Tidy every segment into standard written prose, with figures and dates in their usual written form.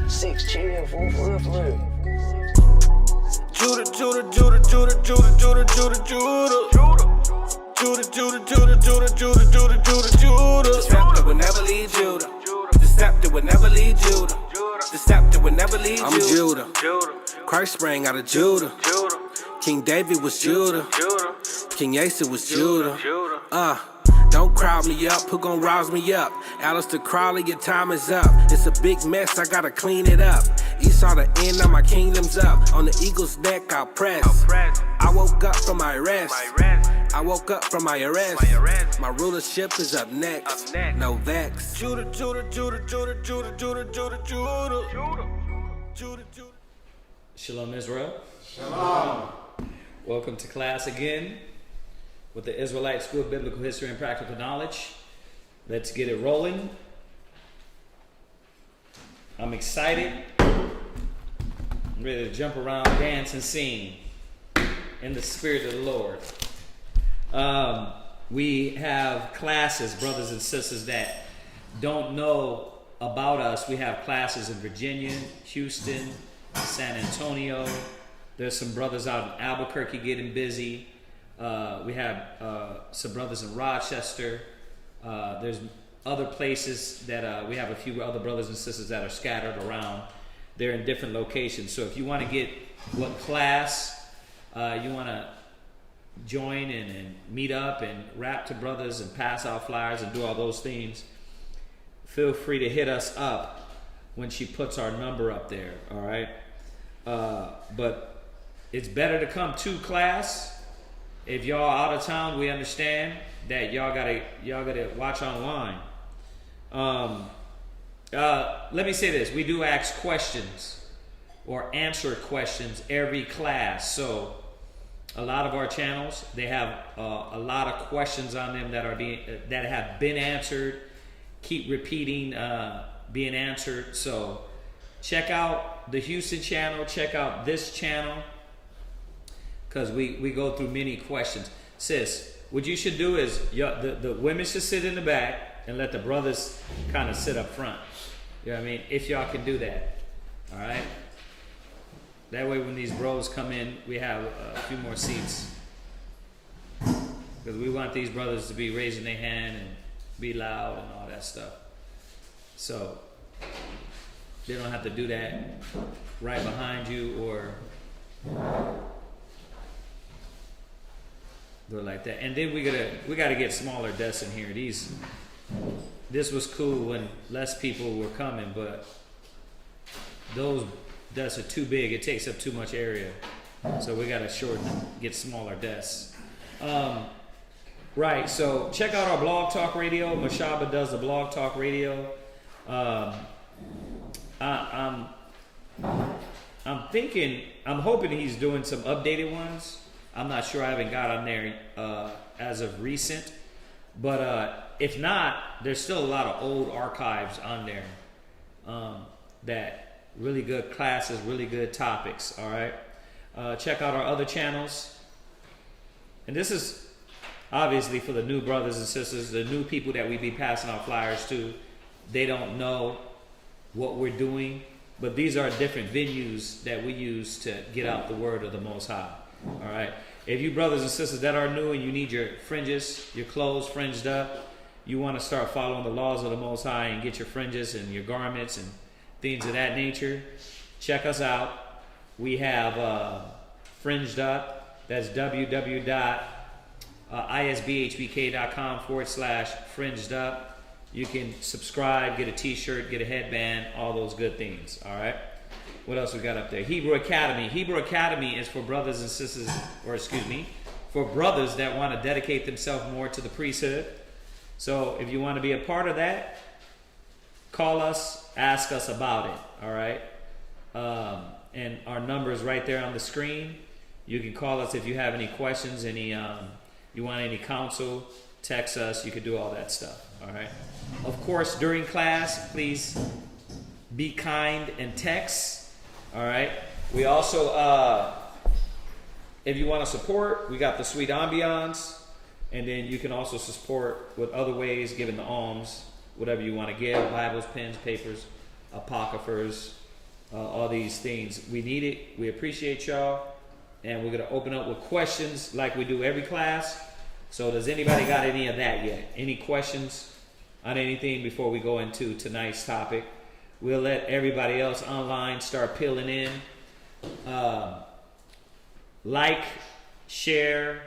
Six chill, for real. Judah. The scepter will never leave Judah. The scepter will never leave Judah. The scepter will never leave Judah. I'm Judah. Christ sprang out of Judah. King David was Judah. King Asa was Judah. Don't crowd me up, who gon' rouse me up? Alistair Crowley, your time is up. It's a big mess, I gotta clean it up. Esau, the end of my kingdom's up. On the eagle's neck, I'll press. I woke up from my rest. My rulership is up next. No vex. Judah. Shalom, Israel. Shalom. Welcome to class again with the Israelite School of Biblical History and Practical Knowledge. Let's get it rolling. I'm excited. I'm ready to jump around, dance, and sing in the spirit of the Lord. We have classes, brothers and sisters that don't know about us. We have classes in Virginia, Houston, San Antonio. There's some brothers out in Albuquerque getting busy. We have some brothers in Rochester. There's other places that we have a few other brothers and sisters that are scattered around. They're in different locations. So if you want to get what class you want to join and meet up and rap to brothers and pass out flyers and do all those things, feel free to hit us up when she puts our number up there. All right. But it's better to come to class. If y'all out of town, we understand that y'all gotta watch online. Let me say this: we do ask questions or answer questions every class. So a lot of our channels, they have a lot of questions on them that have been answered, keep repeating, being answered. So check out the Houston channel, check out this channel, because we go through many questions. Sis, what you should do is the women should sit in the back and let the brothers kind of sit up front. You know what I mean? If y'all can do that. All right? That way when these bros come in, we have a few more seats. Because we want these brothers to be raising their hand and be loud and all that stuff. So they don't have to do that right behind you or do it like that. And then we gotta get smaller desks in here. This was cool when less people were coming, but those desks are too big. It takes up too much area. So we gotta shorten them, get smaller desks. Right, so check out our Blog Talk Radio. Mashaba does the Blog Talk Radio. I'm hoping he's doing some updated ones. I'm not sure, I haven't got on there as of recent. But if not, there's still a lot of old archives on there that really good classes, really good topics, all right? Check out our other channels. And this is obviously for the new brothers and sisters, the new people that we be passing out flyers to. They don't know what we're doing, but these are different venues that we use to get out the word of the Most High. All right. If you brothers and sisters that are new and you need your fringes, your clothes fringed up, you want to start following the laws of the Most High and get your fringes and your garments and things of that nature, check us out. We have Fringed Up. That's www.isbhbk.com/fringed up. You can subscribe, get a t-shirt, get a headband, all those good things. All right. What else we got up there? Hebrew Academy. Hebrew Academy is for brothers and sisters, for brothers that want to dedicate themselves more to the priesthood. So if you want to be a part of that, call us, ask us about it. All right. And our number is right there on the screen. You can call us if you have any questions, you want any counsel, text us. You could do all that stuff. All right. Of course, during class, please be kind and text. All right. We also, if you want to support, we got the sweet ambiance. And then you can also support with other ways, giving the alms, whatever you want to give, Bibles, pens, papers, apocryphers, all these things. We need it. We appreciate y'all. And we're going to open up with questions like we do every class. So does anybody got any of that yet? Any questions on anything before we go into tonight's topic? We'll let everybody else online start peeling in. Like, share.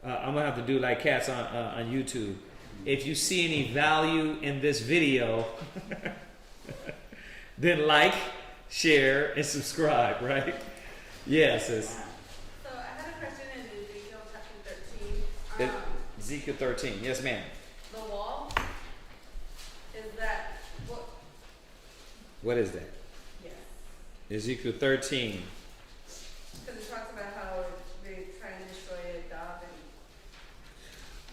I'm going to have to do like cats on YouTube. If you see any value in this video, then like, share, and subscribe, right? Yes. So I had a question in Ezekiel chapter 13. Ezekiel 13. Yes, ma'am. The wall, is that what? What is that? Yes. Ezekiel 13. Because it talks about how they try and destroy a dog.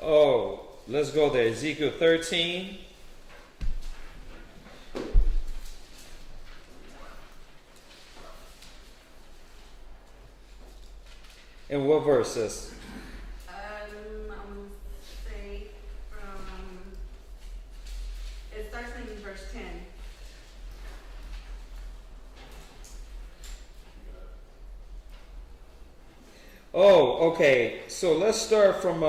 Oh, let's go there. Ezekiel 13. And what verse, sis? Say from, it starts in verse 10. Oh, okay. So let's start from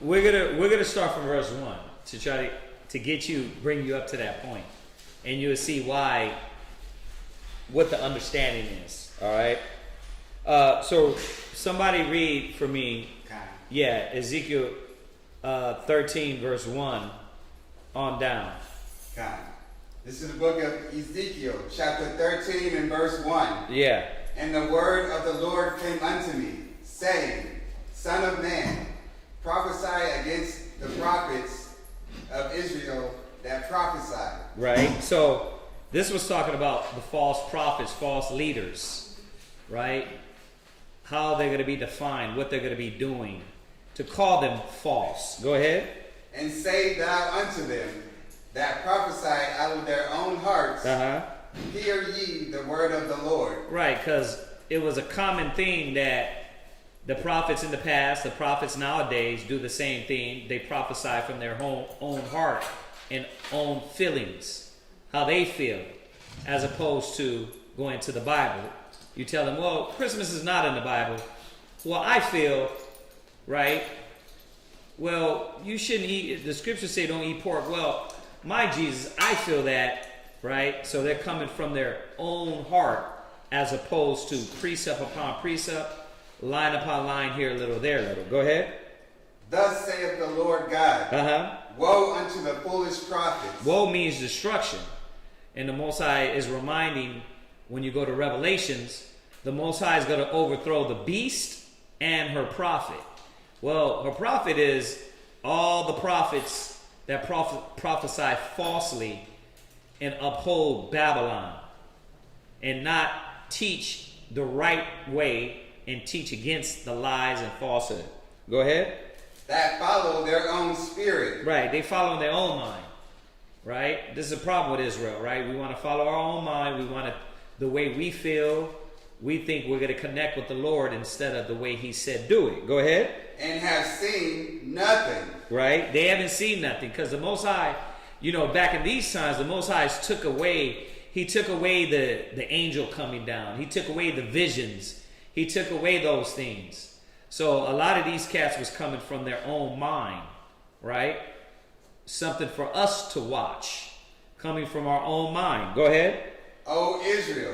we're gonna start from verse 1 to try to get you, bring you up to that point, and you'll see what the understanding is. All right. So somebody read for me. Yeah, Ezekiel 13 verse 1 on down. This is the book of Ezekiel, chapter 13 and verse 1. Yeah. And the word of the Lord came unto me, saying, Son of man, prophesy against the prophets of Israel that prophesy. Right. So this was talking about the false prophets, false leaders, right? How they're going to be defined, what they're going to be doing, to call them false. Go ahead. And say thou unto them that prophesy out of their own hearts, hear ye the word of the Lord. Right, because it was a common thing that the prophets in the past, the prophets nowadays do the same thing. They prophesy from their own heart and own feelings, how they feel, as opposed to going to the Bible. You tell them, well, Christmas is not in the Bible. Well, I feel, right? Well, you shouldn't eat, the scriptures say don't eat pork. Well, my Jesus, I feel that, right? So they're coming from their own heart as opposed to precept upon precept, line upon line, here a little, there a little. Go ahead. Thus saith the Lord God, Woe unto the foolish prophets. Woe means destruction. And the Most High is reminding, when you go to Revelations, the Most High is going to overthrow the beast and her prophet. Well, her prophet is all the prophets that prophesy falsely and uphold Babylon and not teach the right way and teach against the lies and falsehood. Go ahead. That follow their own spirit. Right, they follow in their own mind. Right? This is a problem with Israel, right? We want to follow our own mind. We want to, the way we feel, we think we're going to connect with the Lord instead of the way he said do it. Go ahead. And have seen nothing. Right? They haven't seen nothing because the Most High, you know, back in these times, the Most High took away the angel coming down. He took away the visions. He took away those things. So a lot of these cats was coming from their own mind, right? Something for us to watch, coming from our own mind. Go ahead. O Israel,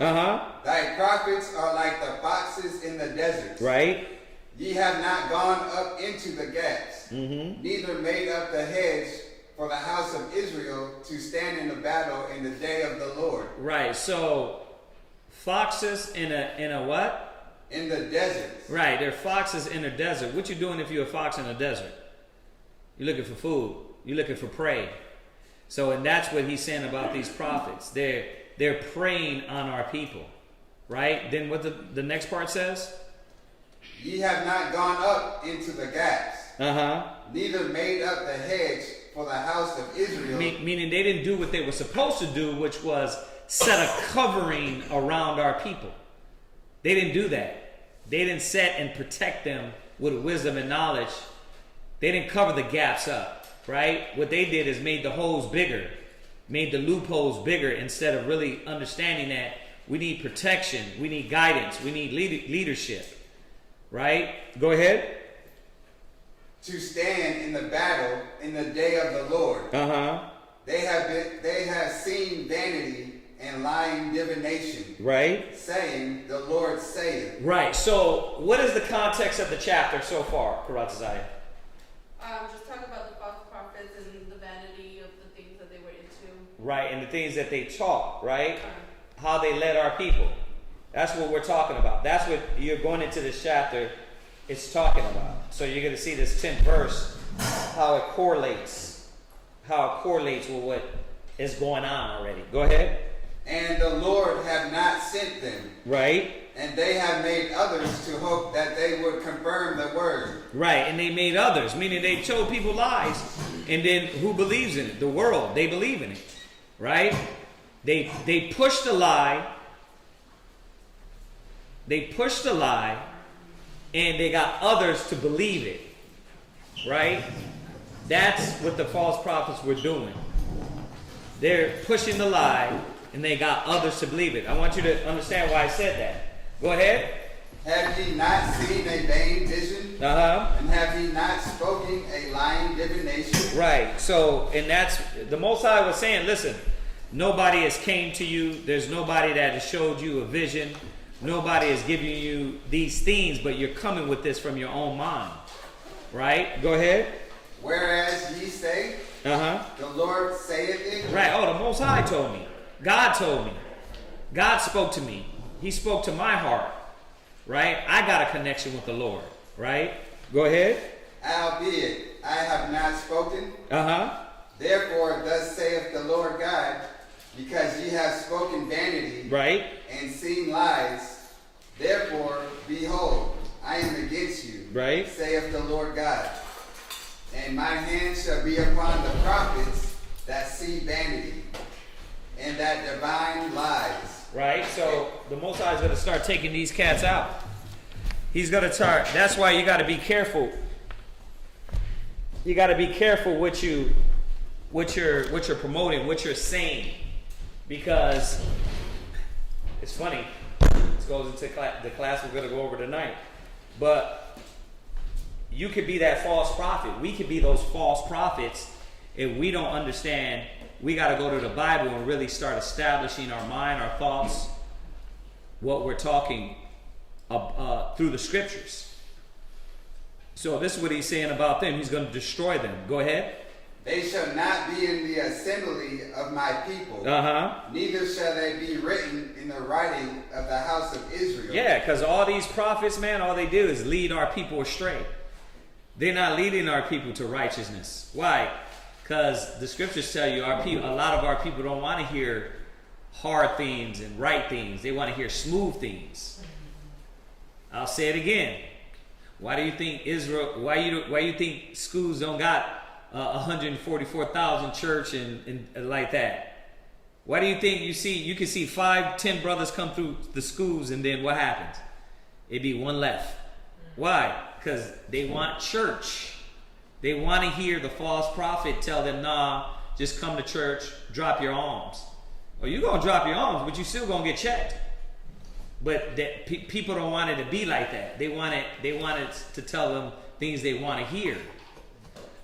thy prophets are like the foxes in the desert. Right. Ye have not gone up into the gaps, neither made up the hedge for the house of Israel to stand in the battle in the day of the Lord. Right. So foxes in a what? In the desert. Right. They're foxes in the desert. What you doing if you're a fox in the desert? You're looking for food. You're looking for prey. So, and that's what he's saying about these prophets. They're preying on our people. Right? Then what the next part says? Ye have not gone up into the gaps, neither made up the hedge for the house of Israel. Meaning they didn't do what they were supposed to do, which was set a covering around our people. They didn't do that. They didn't set and protect them with wisdom and knowledge. They didn't cover the gaps up, right? What they did is made the holes bigger, made the loopholes bigger, instead of really understanding that we need protection, we need guidance, we need leadership, right? Go ahead. To stand in the battle in the day of the Lord. They have seen vanity and lying divination. Right. Saying, the Lord saith. Right. So, what is the context of the chapter so far, Chaazaqya? Just talk about the false prophets and the vanity of the things that they were into. Right, and the things that they taught, right? How they led our people. That's what we're talking about. That's what you're going into this chapter. It's talking about. So you're going to see this 10th verse, how it correlates with what is going on already. Go ahead. And the Lord have not sent them. Right. And they have made others to hope that they would confirm the word. Right, and they made others, meaning they told people lies. And then who believes in it? The world. They believe in it. Right? They pushed the lie. They pushed the lie, and they got others to believe it. Right? That's what the false prophets were doing. They're pushing the lie, and they got others to believe it. I want you to understand why I said that. Go ahead. Have ye not seen a vain vision? And have ye not spoken a lying divination? Right. So, and that's, the Most High was saying, listen, nobody has came to you. There's nobody that has showed you a vision. Nobody is giving you these things, but you're coming with this from your own mind. Right? Go ahead. Whereas ye say, the Lord saith it. Right. Oh, the Most High told me. God told me. God spoke to me. He spoke to my heart. Right? I got a connection with the Lord. Right? Go ahead. Albeit I have not spoken. Therefore, thus saith the Lord God, because ye have spoken vanity, right, and seen lies, therefore, behold, I am against you, right, saith the Lord God. And my hand shall be upon the prophets that see vanity, and that divine lies. Right, so the Most High is going to start taking these cats out. He's going to start. That's why you got to be careful. You got to be careful what you're promoting, what you're saying, because it's funny. This goes into the class we're going to go over tonight. But you could be that false prophet. We could be those false prophets if we don't understand. We got to go to the Bible and really start establishing our mind, our thoughts, what we're talking through the scriptures. So this is what he's saying about them. He's going to destroy them. Go ahead. They shall not be in the assembly of my people. Neither shall they be written in the writing of the house of Israel. Yeah, because all these prophets, man, all they do is lead our people astray. They're not leading our people to righteousness. Why? Because the scriptures tell you a lot of our people don't want to hear hard things and right things. They want to hear smooth things. I'll say it again. Why do you think Israel? Why you think schools don't got 144,000 church and like that? Why do you think you can see 5-10 brothers come through the schools, and then what happens? It'd be one left. Why? Because they want church. They want to hear the false prophet tell them, nah, just come to church, drop your alms. Well, you're going to drop your alms, but you still going to get checked. But people don't want it to be like that. They want it to tell them things they want to hear.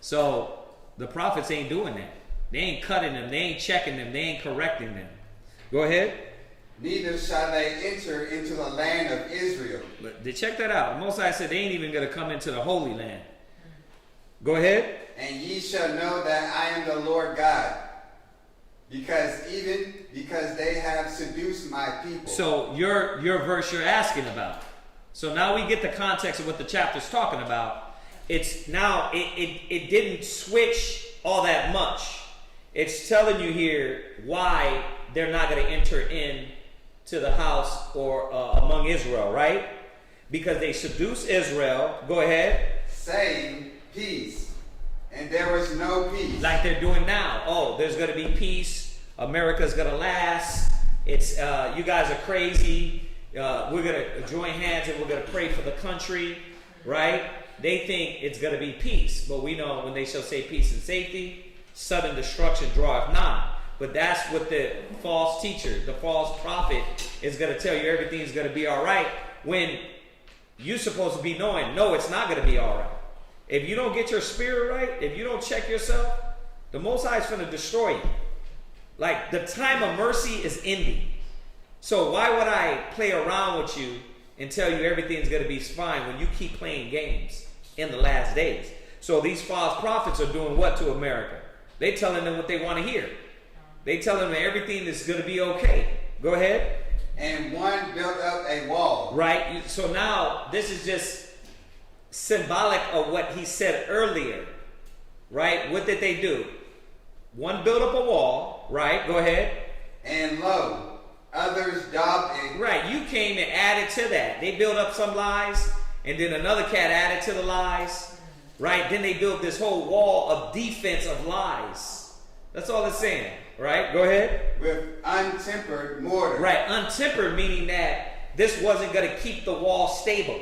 So the prophets ain't doing that. They ain't cutting them. They ain't checking them. They ain't correcting them. Go ahead. Neither shall they enter into the land of Israel. But they check that out. Most High said they ain't even going to come into the Holy Land. Go ahead. And ye shall know that I am the Lord God, because they have seduced my people. So your verse you're asking about. So now we get the context of what the chapter's talking about. It's now it didn't switch all that much. It's telling you here why they're not going to enter in to the house or among Israel, right? Because they seduce Israel. Go ahead. saying peace, and there was no peace. Like they're doing now. Oh, there's going to be peace. America's going to last. It's you guys are crazy. We're going to join hands and we're going to pray for the country, right? They think it's going to be peace. But we know when they shall say peace and safety, sudden destruction draweth nigh. But that's what the false teacher, the false prophet is going to tell you everything's going to be all right when you're supposed to be knowing, no, it's not going to be all right. If you don't get your spirit right, if you don't check yourself, the Most High is going to destroy you. Like, the time of mercy is ending. So why would I play around with you and tell you everything's going to be fine when you keep playing games in the last days? So these false prophets are doing what to America? They telling them what they want to hear. They telling them everything is going to be okay. Go ahead. And one built up a wall. Right? So now this is just symbolic of what he said earlier. Right? What did they do? One built up a wall. Right? Go ahead. And lo, others daubed it. Right. You came and added to that. They built up some lies, and then another cat added to the lies. Right? Then they built this whole wall of defense of lies. That's all it's saying. Right? Go ahead. With untempered mortar. Right. Untempered meaning that this wasn't going to keep the wall stable.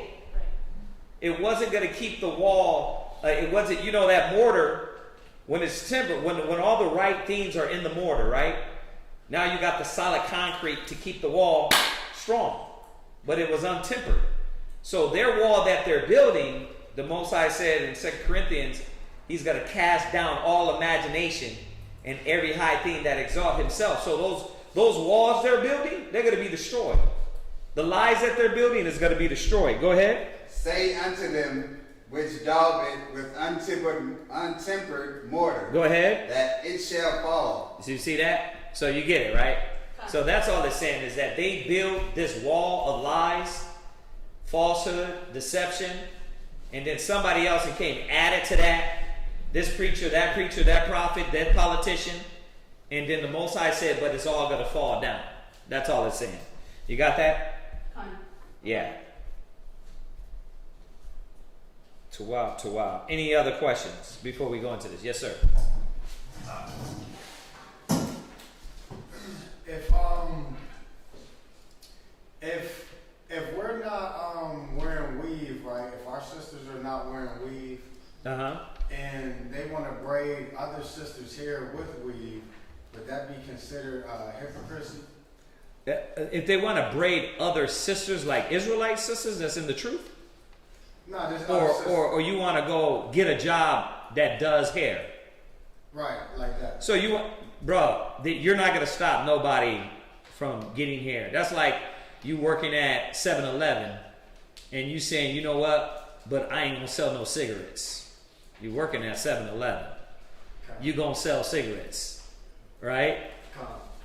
It wasn't going to keep the wall. It wasn't, you know, that mortar, when it's tempered, when all the right things are in the mortar, right? Now you got the solid concrete to keep the wall strong. But it was untempered. So their wall that they're building, the Most High said in 2 Corinthians, he's going to cast down all imagination and every high thing that exalt himself. So those walls they're building, they're going to be destroyed. The lies that they're building is going to be destroyed. Go ahead. Say unto them which daub it with untempered mortar. Go ahead. That it shall fall. So you see that? So you get it, right? So that's all it's saying is that they build this wall of lies, falsehood, deception, and then somebody else came added to that. This preacher, that prophet, that politician. And then the Most High said, but it's all going to fall down. That's all it's saying. You got that? Yeah. Wow. Any other questions before we go into this? Yes, sir. If we're not wearing weave, right? If our sisters are not wearing weave, and they want to braid other sisters' hair with weave, would that be considered hypocrisy? If they want to braid other sisters like Israelite sisters that's in the truth? No, there's or you want to go get a job that does hair. Right, like that. So you're not going to stop nobody from getting hair. That's like you working at 7-Eleven and you saying, you know what, but I ain't going to sell no cigarettes. You working at 7-Eleven. Okay. You going to sell cigarettes, right?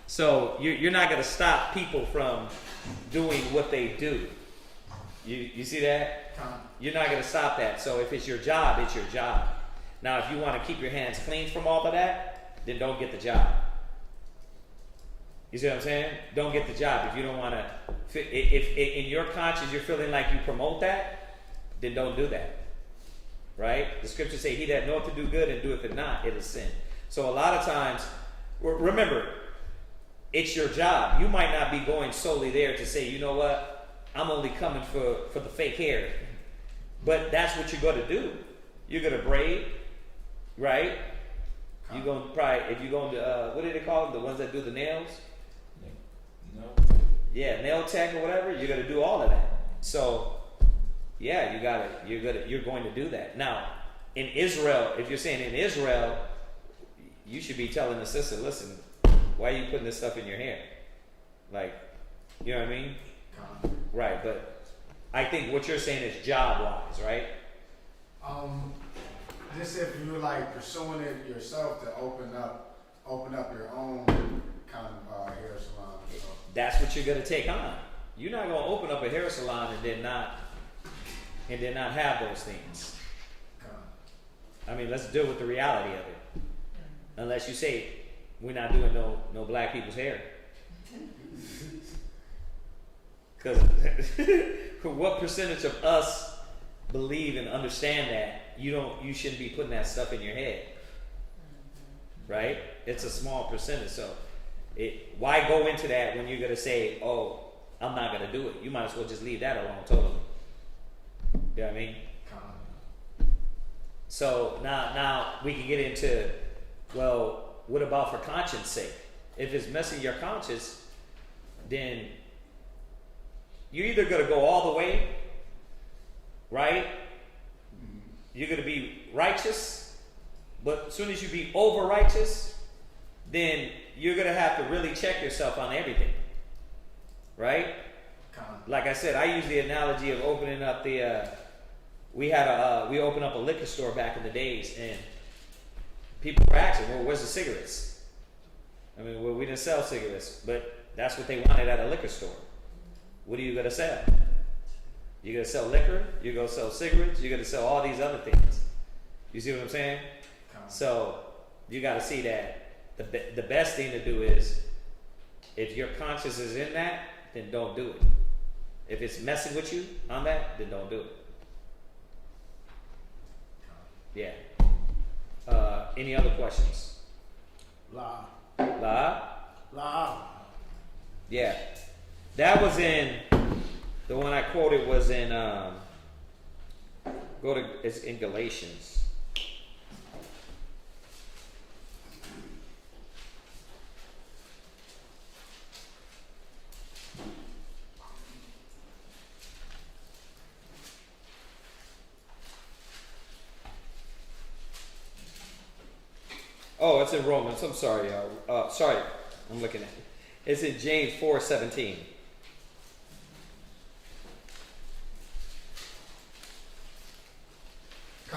So you're not going to stop people from doing what they do. You see that? You're not going to stop that. So if it's your job, it's your job. Now, if you want to keep your hands clean from all of that, then don't get the job. You see what I'm saying? Don't get the job. If you don't want to, if in your conscience you're feeling like you promote that, then don't do that. Right? The scriptures say, he that knoweth to do good and doeth it not, it is sin. So a lot of times, remember, it's your job. You might not be going solely there to say, you know what, I'm only coming for the fake hair. But that's what you're going to do. You're going to braid, right? You're going to probably, if you're going to, what do they call them? The ones that do the nails? No. Yeah, nail tech or whatever. You're going to do all of that. So, yeah, you're going to do that. Now, in Israel, if you're saying in Israel, you should be telling the sister, listen, why are you putting this stuff in your hair? Like, you know what I mean? Right, but I think what you're saying is job-wise, right? Just if you're like pursuing it yourself to open up your own kind of hair salon. So. That's what you're gonna take on. You're not gonna open up a hair salon and then not have those things. I mean, let's deal with the reality of it. Unless you say we're not doing no black people's hair. Because what percentage of us believe and understand that you shouldn't be putting that stuff in your head, right? It's a small percentage. So why go into that when you're gonna say, "Oh, I'm not gonna do it"? You might as well just leave that alone totally. You know what I mean? So now we can get into, well, what about for conscience sake? If it's messing your conscience, then you're either going to go all the way, right? You're going to be righteous, but as soon as you be over righteous, then you're going to have to really check yourself on everything, right? Like I said, I use the analogy of opening up we opened up a liquor store back in the days, and people were asking, well, where's the cigarettes? I mean, well, we didn't sell cigarettes, but that's what they wanted at a liquor store. What are you going to sell? You're going to sell liquor, you're going to sell cigarettes, you're going to sell all these other things. You see what I'm saying? So you got to see that the best thing to do is, if your conscience is in that, then don't do it. If it's messing with you on that, then don't do it. Yeah. Any other questions? La. Yeah. That was in, the one I quoted was in, it's in Galatians. Oh, it's in Romans. I'm sorry, y'all. Sorry, I'm looking at it. It's in James 4:17.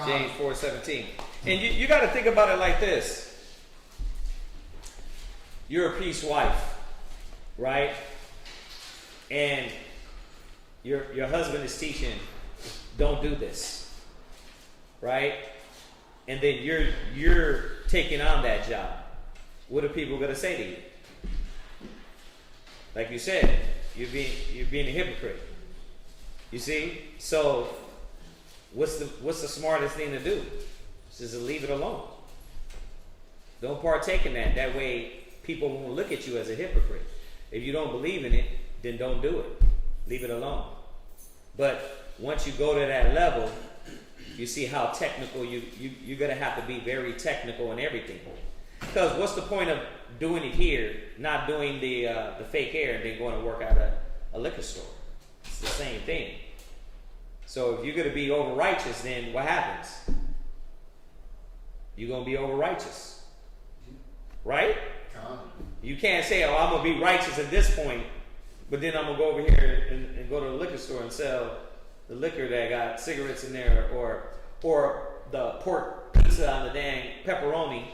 James 4:17. And you got to think about it like this. You're a priest's wife, right? And your husband is teaching, don't do this, right? And then you're taking on that job. What are people going to say to you? Like you said, you're being a hypocrite. You see? So what's the smartest thing to do? Just to leave it alone. Don't partake in that. That way people won't look at you as a hypocrite. If you don't believe in it, then don't do it. Leave it alone. But once you go to that level, you see how technical you're going to have to be, very technical in everything. Because what's the point of doing it here, not doing the fake hair, and then going to work at a liquor store? It's the same thing. So if you're going to be over righteous, then what happens? You're going to be over righteous. Right? You can't say, oh, I'm going to be righteous at this point, but then I'm going to go over here and go to the liquor store and sell the liquor that got cigarettes in there, or the pork pizza on the dang pepperoni.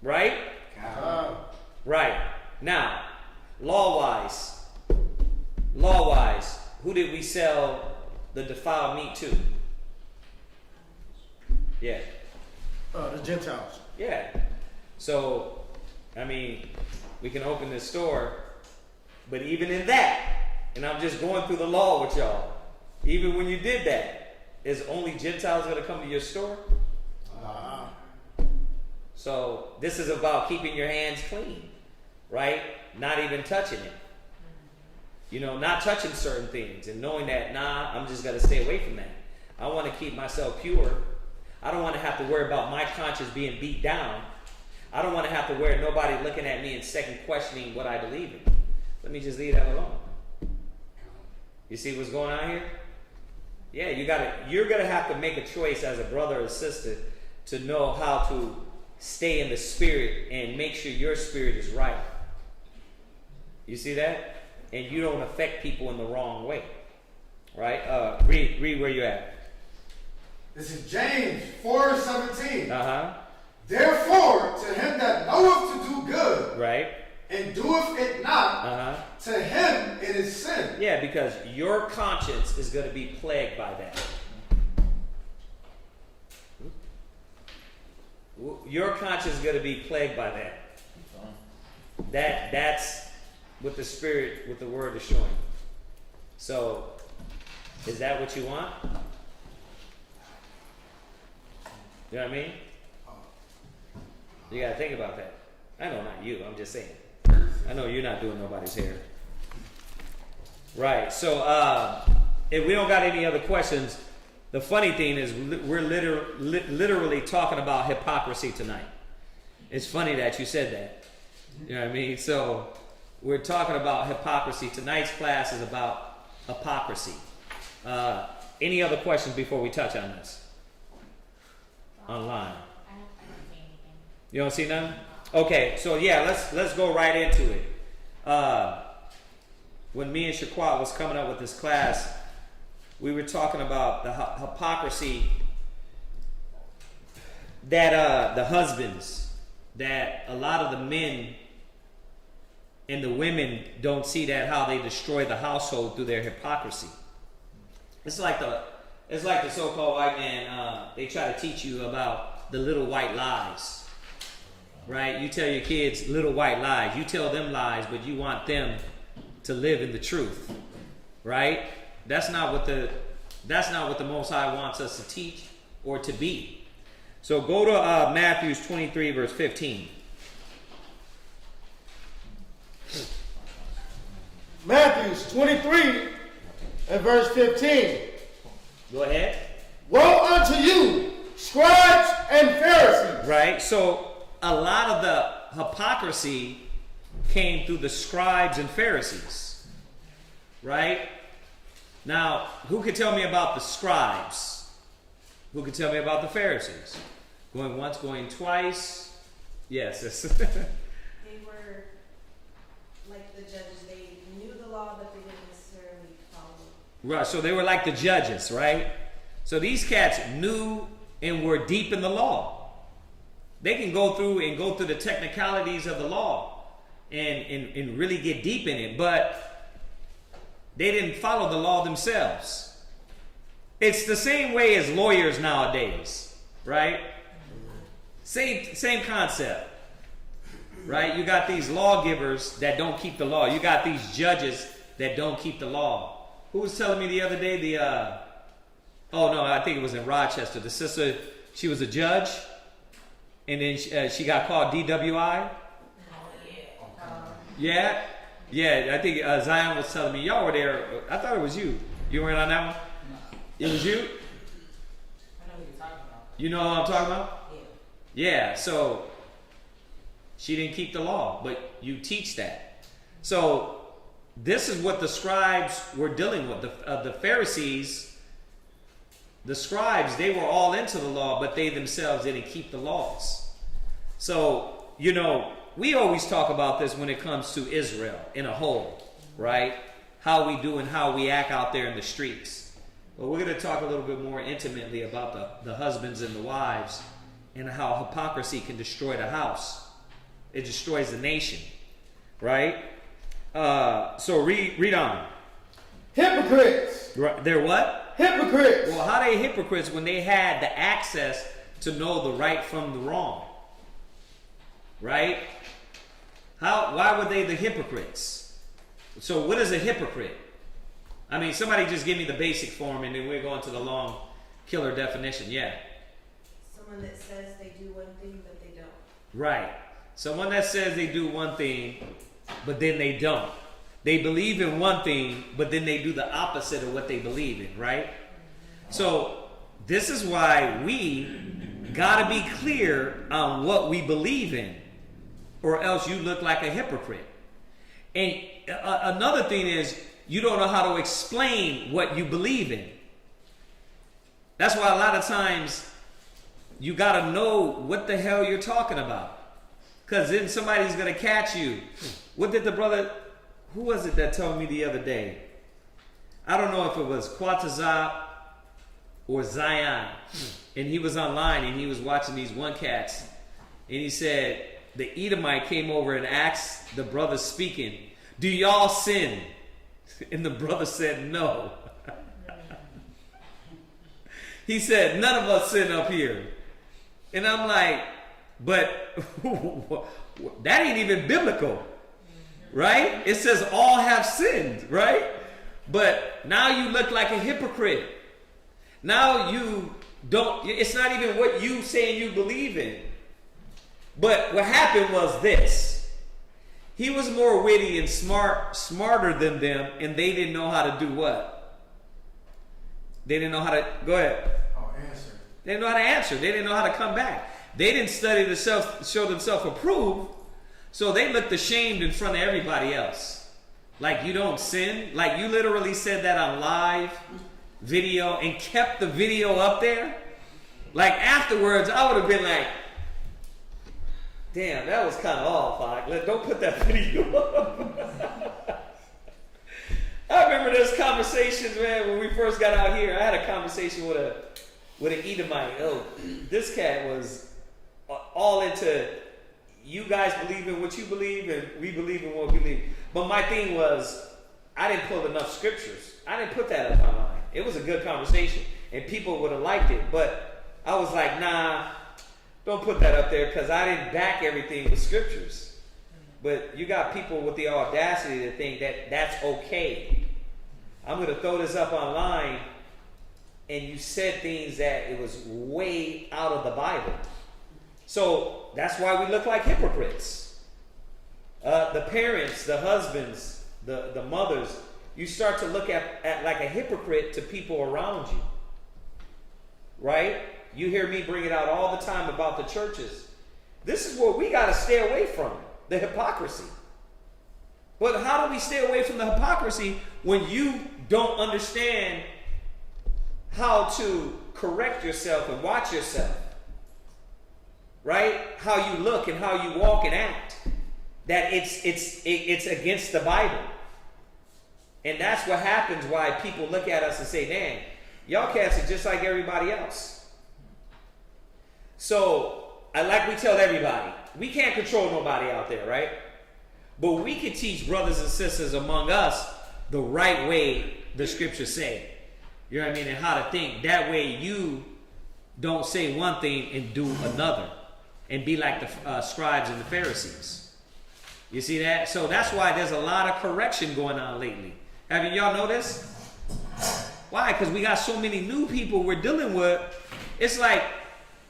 Right? Right. Now, law-wise, who did we sell the defiled meat to? Yeah. The Gentiles. Yeah. So, I mean, we can open this store, but even in that, and I'm just going through the law with y'all, even when you did that, is only Gentiles going to come to your store? So this is about keeping your hands clean, right? Not even touching it. You know, not touching certain things and knowing that, nah, I'm just going to stay away from that. I want to keep myself pure. I don't want to have to worry about my conscience being beat down. I don't want to have to worry nobody looking at me and second questioning what I believe in. Let me just leave that alone. You see what's going on here? Yeah, you're going to have to make a choice as a brother or sister to know how to stay in the spirit and make sure your spirit is right. You see that? And you don't affect people in the wrong way. Right? Read where you're at. This is James 4:17. Therefore, to him that knoweth to do good, right, and doeth it not, to him it is sin. Yeah, because your conscience is going to be plagued by that. Your conscience is going to be plagued by that. what the Spirit, what the Word is showing. So, is that what you want? You know what I mean? You gotta think about that. I know not you, I'm just saying. I know you're not doing nobody's hair. Right, so if we don't got any other questions, the funny thing is we're literally talking about hypocrisy tonight. It's funny that you said that. You know what I mean? So we're talking about hypocrisy. Tonight's class is about hypocrisy. Any other questions before we touch on this? Online. I don't see anything. You don't see none? Okay, so yeah, let's go right into it. When me and Shaqat was coming up with this class, we were talking about the hypocrisy that the husbands, that a lot of the men and the women don't see that how they destroy the household through their hypocrisy. It's like the so-called white man. They try to teach you about the little white lies, right? You tell your kids little white lies. You tell them lies, but you want them to live in the truth, right? That's not what the Most High wants us to teach or to be. So go to Matthew 23 verse 15. Matthew 23 and verse 15. Go ahead. Woe unto you, scribes and Pharisees. Right. So a lot of the hypocrisy came through the scribes and Pharisees. Right? Now, who could tell me about the scribes? Who could tell me about the Pharisees? Going once, going twice. Yes. They were like the judges. They knew the law, but they didn't necessarily follow. Right, so they were like the judges, right? So these cats knew and were deep in the law. They can go through the technicalities of the law and really get deep in it, but they didn't follow the law themselves. It's the same way as lawyers nowadays, right? Same concept, right? You got these lawgivers that don't keep the law. You got these judges that don't keep the law. Who was telling me the other day I think it was in Rochester. The sister, she was a judge, and then she got called DWI. Yeah, I think Zion was telling me, y'all were there. I thought it was you. You weren't on that one? It was you? I know what you're talking about. You know what I'm talking about? Yeah. Yeah, so she didn't keep the law, but you teach that. So this is what the scribes were dealing with. The Pharisees, the scribes, they were all into the law, but they themselves didn't keep the laws. So, we always talk about this when it comes to Israel in a whole, right? How we do and how we act out there in the streets. But we're going to talk a little bit more intimately about the husbands and the wives and how hypocrisy can destroy the house. It destroys the nation, right? So read on. Hypocrites. Right. They're what? Hypocrites. Well, how are they hypocrites when they had the access to know the right from the wrong? Right? Why were they the hypocrites? So what is a hypocrite? I mean, somebody just give me the basic form and then we're going to the long killer definition. Yeah. Someone that says they do one thing, but they don't. Right. Someone that says they do one thing, but then they don't. They believe in one thing, but then they do the opposite of what they believe in, right? So this is why we got to be clear on what we believe in, or else you look like a hypocrite. And another thing is, you don't know how to explain what you believe in. That's why a lot of times you got to know what the hell you're talking about. Because then somebody's going to catch you. What did the brother, who was it that told me the other day? I don't know if it was Chaazaqya or Zion. And he was online and he was watching these one cats. And he said, the Edomite came over and asked the brother speaking, do y'all sin? And the brother said, no. He said, none of us sin up here. And I'm like, but that ain't even biblical. right? It says all have sinned, right? But now you look like a hypocrite. Now you don't, it's not even what you saying you believe in. But what happened was this. He was more witty and smarter than them, and they didn't know how to do what? They didn't know how to, go ahead. Answer. They didn't know how to answer. They didn't know how to come back. They didn't study to show themselves approved, so they looked ashamed in front of everybody else. Like you don't sin. Like you literally said that on live video and kept the video up there. Like afterwards, I would have been like, damn, that was kind of off. Like, don't put that video up. I remember those conversations, man, when we first got out here. I had a conversation with an Edomite. Oh, this cat was all into, you guys believe in what you believe and we believe in what we believe. But my thing was, I didn't pull enough scriptures. I didn't put that up online. It was a good conversation and people would have liked it. But I was like, nah, don't put that up there because I didn't back everything with scriptures. But you got people with the audacity to think that that's okay. I'm going to throw this up online and you said things that it was way out of the Bible. So that's why we look like hypocrites. The parents, the husbands, the mothers, you start to look at like a hypocrite to people around you. Right? You hear me bring it out all the time about the churches. This is what we got to stay away from, the hypocrisy. But how do we stay away from the hypocrisy when you don't understand how to correct yourself and watch yourself? Right? How you look and how you walk and act. That it's against the Bible. And that's what happens why people look at us and say, man, y'all cats are just like everybody else. So, like we tell everybody, we can't control nobody out there, right? But we can teach brothers and sisters among us the right way the scriptures say. You know what I mean? And how to think. That way you don't say one thing and do another. And be like the Scribes and the Pharisees. You see that? So that's why there's a lot of correction going on lately. Haven't y'all noticed? Why? Because we got so many new people we're dealing with. It's like,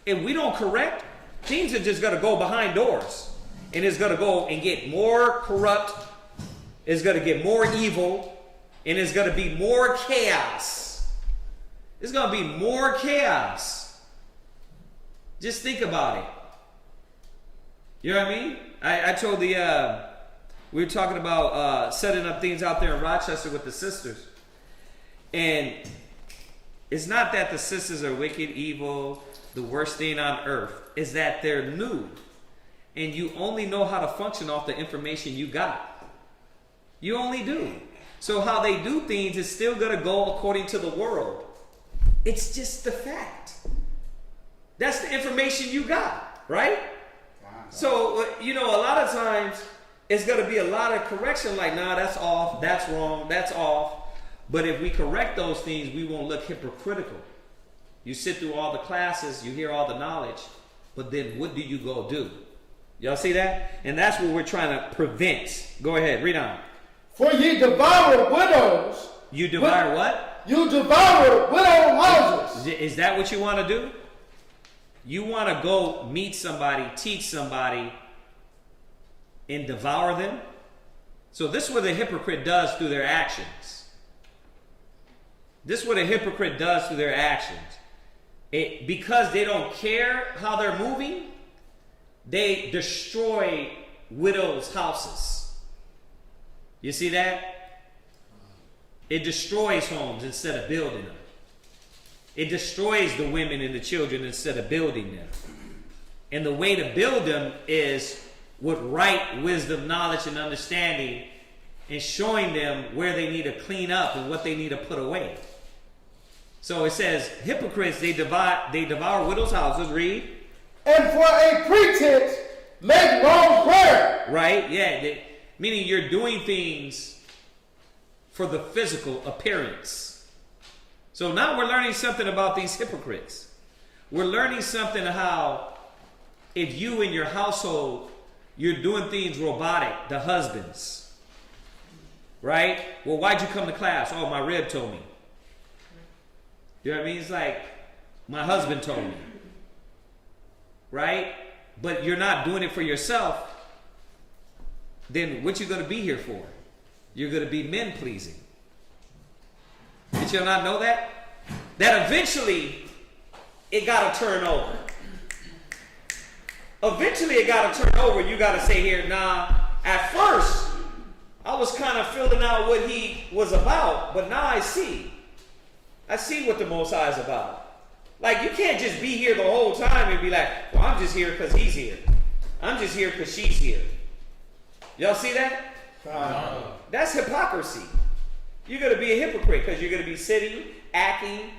if we don't correct, things are just going to go behind doors. And it's going to go and get more corrupt. It's going to get more evil. And it's going to be more chaos. It's going to be more chaos. Just think about it. You know what I mean? I told we were talking about setting up things out there in Rochester with the sisters. And it's not that the sisters are wicked, evil, the worst thing on earth. It's that they're new. And you only know how to function off the information you got. You only do. So how they do things is still going to go according to the world. It's just the fact. That's the information you got, right? So, you know, a lot of times it's going to be a lot of correction like, nah, that's off, that's wrong, that's off. But if we correct those things, we won't look hypocritical. You sit through all the classes, you hear all the knowledge, but then what do you go do? Y'all see that? And that's what we're trying to prevent. Go ahead, read on. For ye devour widows. You devour what? You devour widow houses. Is that what you want to do? You want to go meet somebody, teach somebody, and devour them? So this is what a hypocrite does through their actions. This is what a hypocrite does through their actions. Because they don't care how they're moving, they destroy widows' houses. You see that? It destroys homes instead of building them. It destroys the women and the children instead of building them. And the way to build them is with right wisdom, knowledge, and understanding, and showing them where they need to clean up and what they need to put away. So it says, hypocrites, they devour widows' houses. Read. And for a pretense, make long prayer. Right? Yeah. Meaning you're doing things for the physical appearance. So now we're learning something about these hypocrites. We're learning something how if you in your household, you're doing things robotic, the husbands, Right? Well, why'd you come to class? Oh, my rib told me. You know what I mean? It's like, my husband told me. Right? But you're not doing it for yourself. Then what you going to be here for? You're going to be men pleasing. Did you not know that? That eventually it got to turn over. Eventually it got to turn over. You got to say here, nah, at first I was kind of filling out what he was about, but now I see. I see what the Most High is about. Like, you can't just be here the whole time and be like, well, I'm just here because he's here. I'm just here because she's here. Y'all see that? That's hypocrisy. You're going to be a hypocrite because you're going to be sitting, acting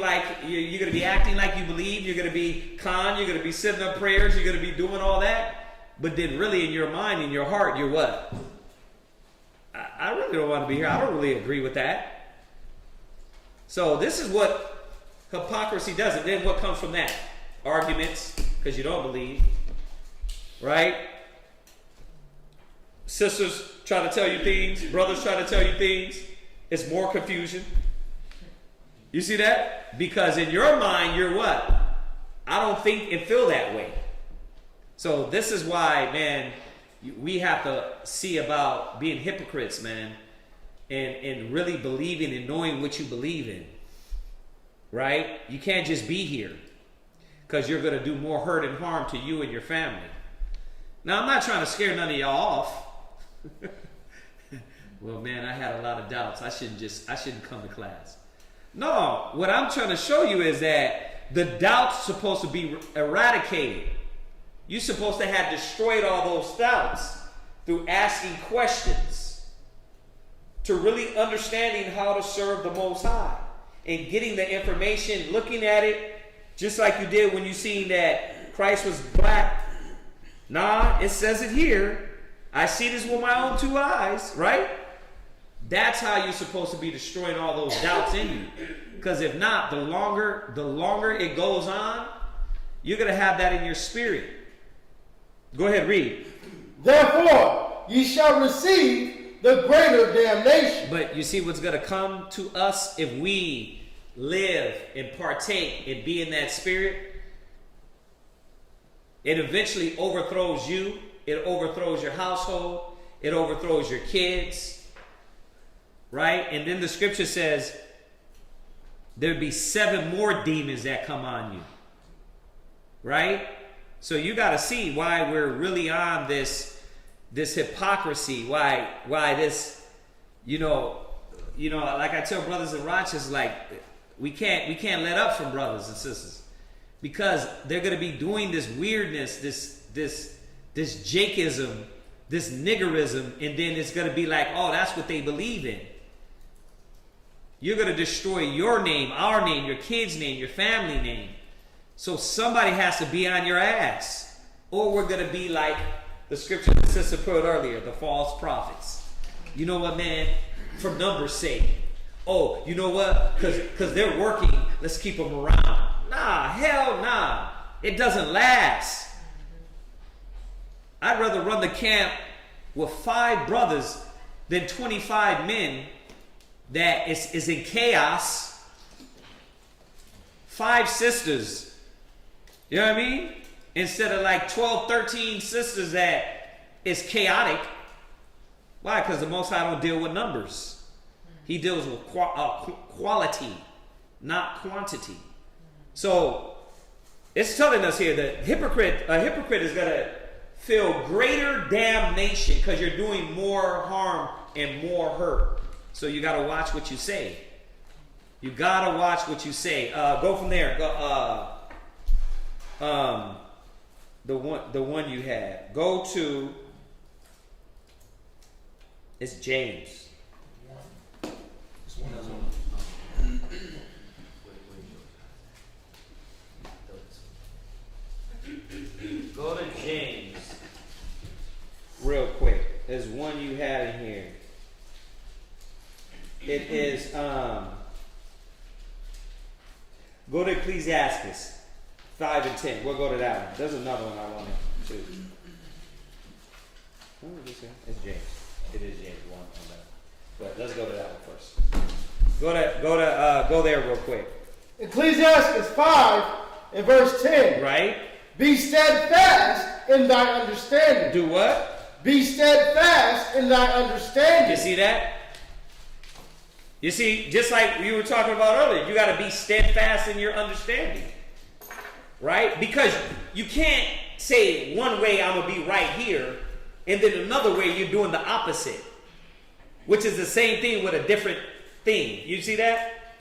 like you're going to be acting like you believe. You're going to be you're going to be sitting up prayers. You're going to be doing all that. But then really in your mind, in your heart, you're what? I really don't want to be here. I don't really agree with that. So this is what hypocrisy does. And then what comes from that? Arguments, because you don't believe. Right? Sisters try to tell you things. Brothers try to tell you things. It's more confusion. You see that? Because in your mind, you're what? I don't think and feel that way. So this is why, man, we have to see about being hypocrites, man, and really believing and knowing what you believe in. Right? You can't just be here because you're going to do more hurt and harm to you and your family. Now, I'm not trying to scare none of y'all off. Well, man, I had a lot of doubts. I shouldn't come to class. No, what I'm trying to show you is that the doubt's supposed to be eradicated. You're supposed to have destroyed all those doubts through asking questions, to really understanding how to serve the Most High and getting the information, looking at it, just like you did when you seen that Christ was black. Nah, it says it here. I see this with my own two eyes, right? That's how you're supposed to be destroying all those doubts in you. Because if not, the longer it goes on, you're going to have that in your spirit. Go ahead, read. Therefore, ye shall receive the greater damnation. But you see what's going to come to us if we live and partake and be in that spirit? It eventually overthrows you. It overthrows your household. It overthrows your kids. Right? And then the scripture says there'd be 7 more demons that come on you. Right? So you got to see why we're really on this hypocrisy. Why this, like I tell brothers in Rochester, like we can't let up from brothers and sisters, because they're going to be doing this weirdness, this Jakeism, this niggerism, and then it's going to be like, oh, that's what they believe in. You're going to destroy your name, our name, your kids' name, your family name. So somebody has to be on your ass, or we're going to be like the scripture the sister put earlier, the false prophets. You know what, man? For numbers' sake. Oh, you know what? Because they're working, let's keep them around. Nah, hell nah. It doesn't last. I'd rather run the camp with 5 brothers than 25 men that is in chaos. 5 sisters. You know what I mean? Instead of like 12, 13 sisters that is chaotic. Why? Because the Most High don't deal with numbers. He deals with quality, not quantity. So it's telling us here that a hypocrite is going to feel greater damnation because you're doing more harm and more hurt. So you got to watch what you say. You got to watch what you say. Go from there. The one you had. Go to. It's James. Go to James real quick. There's one you had in here. It is go to Ecclesiasticus 5 and 10. We'll go to that one. There's another one I wanted to. Who is this? It's James. It is James 1 on that. But let's go to that one first. Go there real quick. Ecclesiasticus 5 and verse 10. Right? Be steadfast in thy understanding. Do what? Be steadfast in thy understanding. You see that? You see, just like you were talking about earlier, you got to be steadfast in your understanding. Right? Because you can't say one way I'm going to be right here, and then another way you're doing the opposite, which is the same thing with a different thing. You see that?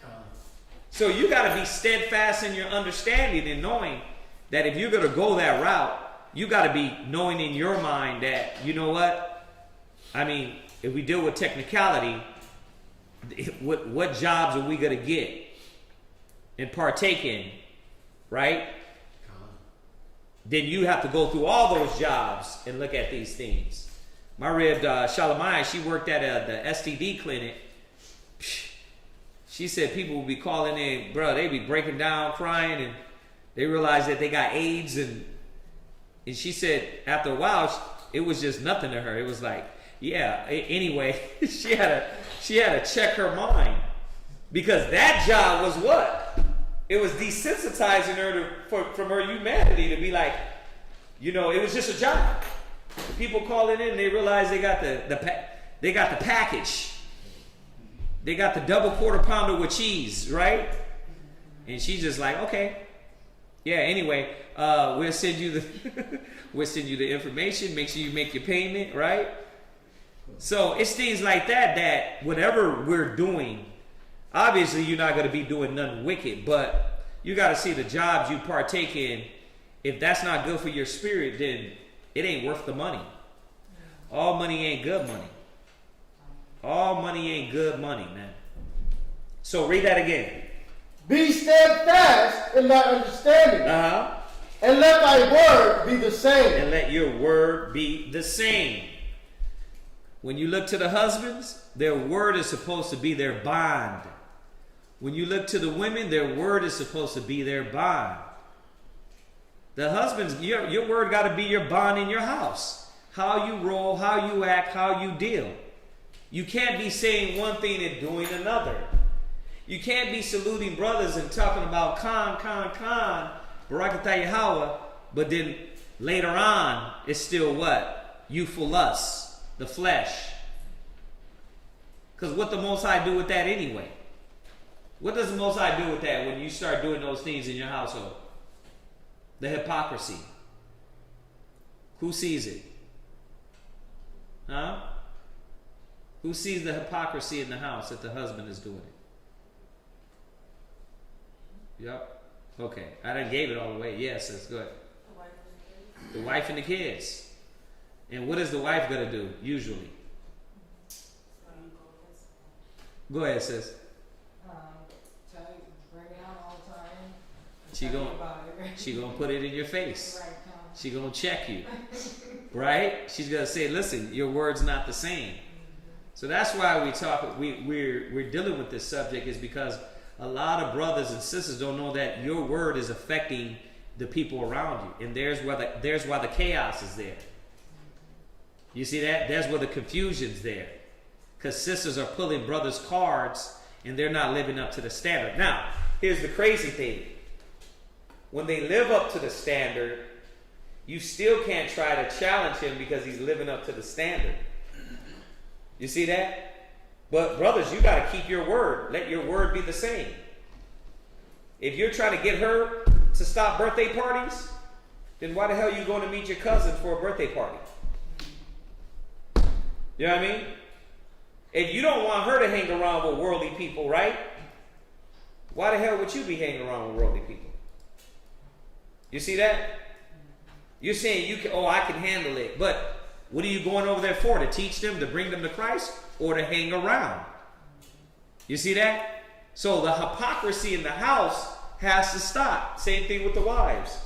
So you got to be steadfast in your understanding and knowing that if you're going to go that route, you got to be knowing in your mind that, you know what? I mean, if we deal with technicality, what jobs are we going to get and partake in, right? Then you have to go through all those jobs and look at these things. My rib, Shalamaya, she worked at the STD clinic. She said people would be calling in, bro, they be breaking down, crying, and they realized that they got AIDS, and she said after a while, it was just nothing to her. It was like, yeah, anyway, she had to check her mind, because that job was what? It was desensitizing her from her humanity to be like, you know, it was just a job. People calling in, they realize they got the package. They got the double quarter pounder with cheese, right? And she's just like, okay, yeah. Anyway, we'll send you the information. Make sure you make your payment, right? So it's things like that whatever we're doing, obviously you're not going to be doing nothing wicked, but you got to see the jobs you partake in. If that's not good for your spirit, then it ain't worth the money. All money ain't good money. All money ain't good money, man. So read that again. Be steadfast in thy understanding. And let thy word be the same. And let your word be the same. When you look to the husbands, their word is supposed to be their bond. When you look to the women, their word is supposed to be their bond. The husbands, your word got to be your bond in your house. How you roll, how you act, how you deal. You can't be saying one thing and doing another. You can't be saluting brothers and talking about Khan, Barakatah Yahweh, but then later on, it's still what? Youthful lust, the flesh. Because what the Most High do with that anyway? What does the Most High do with that when you start doing those things in your household? The hypocrisy. Who sees it? Huh? Who sees the hypocrisy in the house that the husband is doing it? Yep. Okay. I done gave it all away. Yes, that's good. The wife and the kids. And what is the wife going to do, usually? Go ahead, sis. Bring it out all the time. She gonna put it in your face. She gonna check you. Right? She's gonna say, listen, your word's not the same. So that's why we're dealing with this subject, is because a lot of brothers and sisters don't know that your word is affecting the people around you. And there's why the chaos is there. You see that? There's where the confusion's there. Because sisters are pulling brothers' cards and they're not living up to the standard. Now, here's the crazy thing. When they live up to the standard, you still can't try to challenge him because he's living up to the standard. You see that? But brothers, you got to keep your word. Let your word be the same. If you're trying to get her to stop birthday parties, then why the hell are you going to meet your cousin for a birthday party? You know what I mean? If you don't want her to hang around with worldly people, right? Why the hell would you be hanging around with worldly people? You see that? You're saying I can handle it. But what are you going over there for? To teach them, to bring them to Christ, or to hang around? You see that? So the hypocrisy in the house has to stop. Same thing with the wives.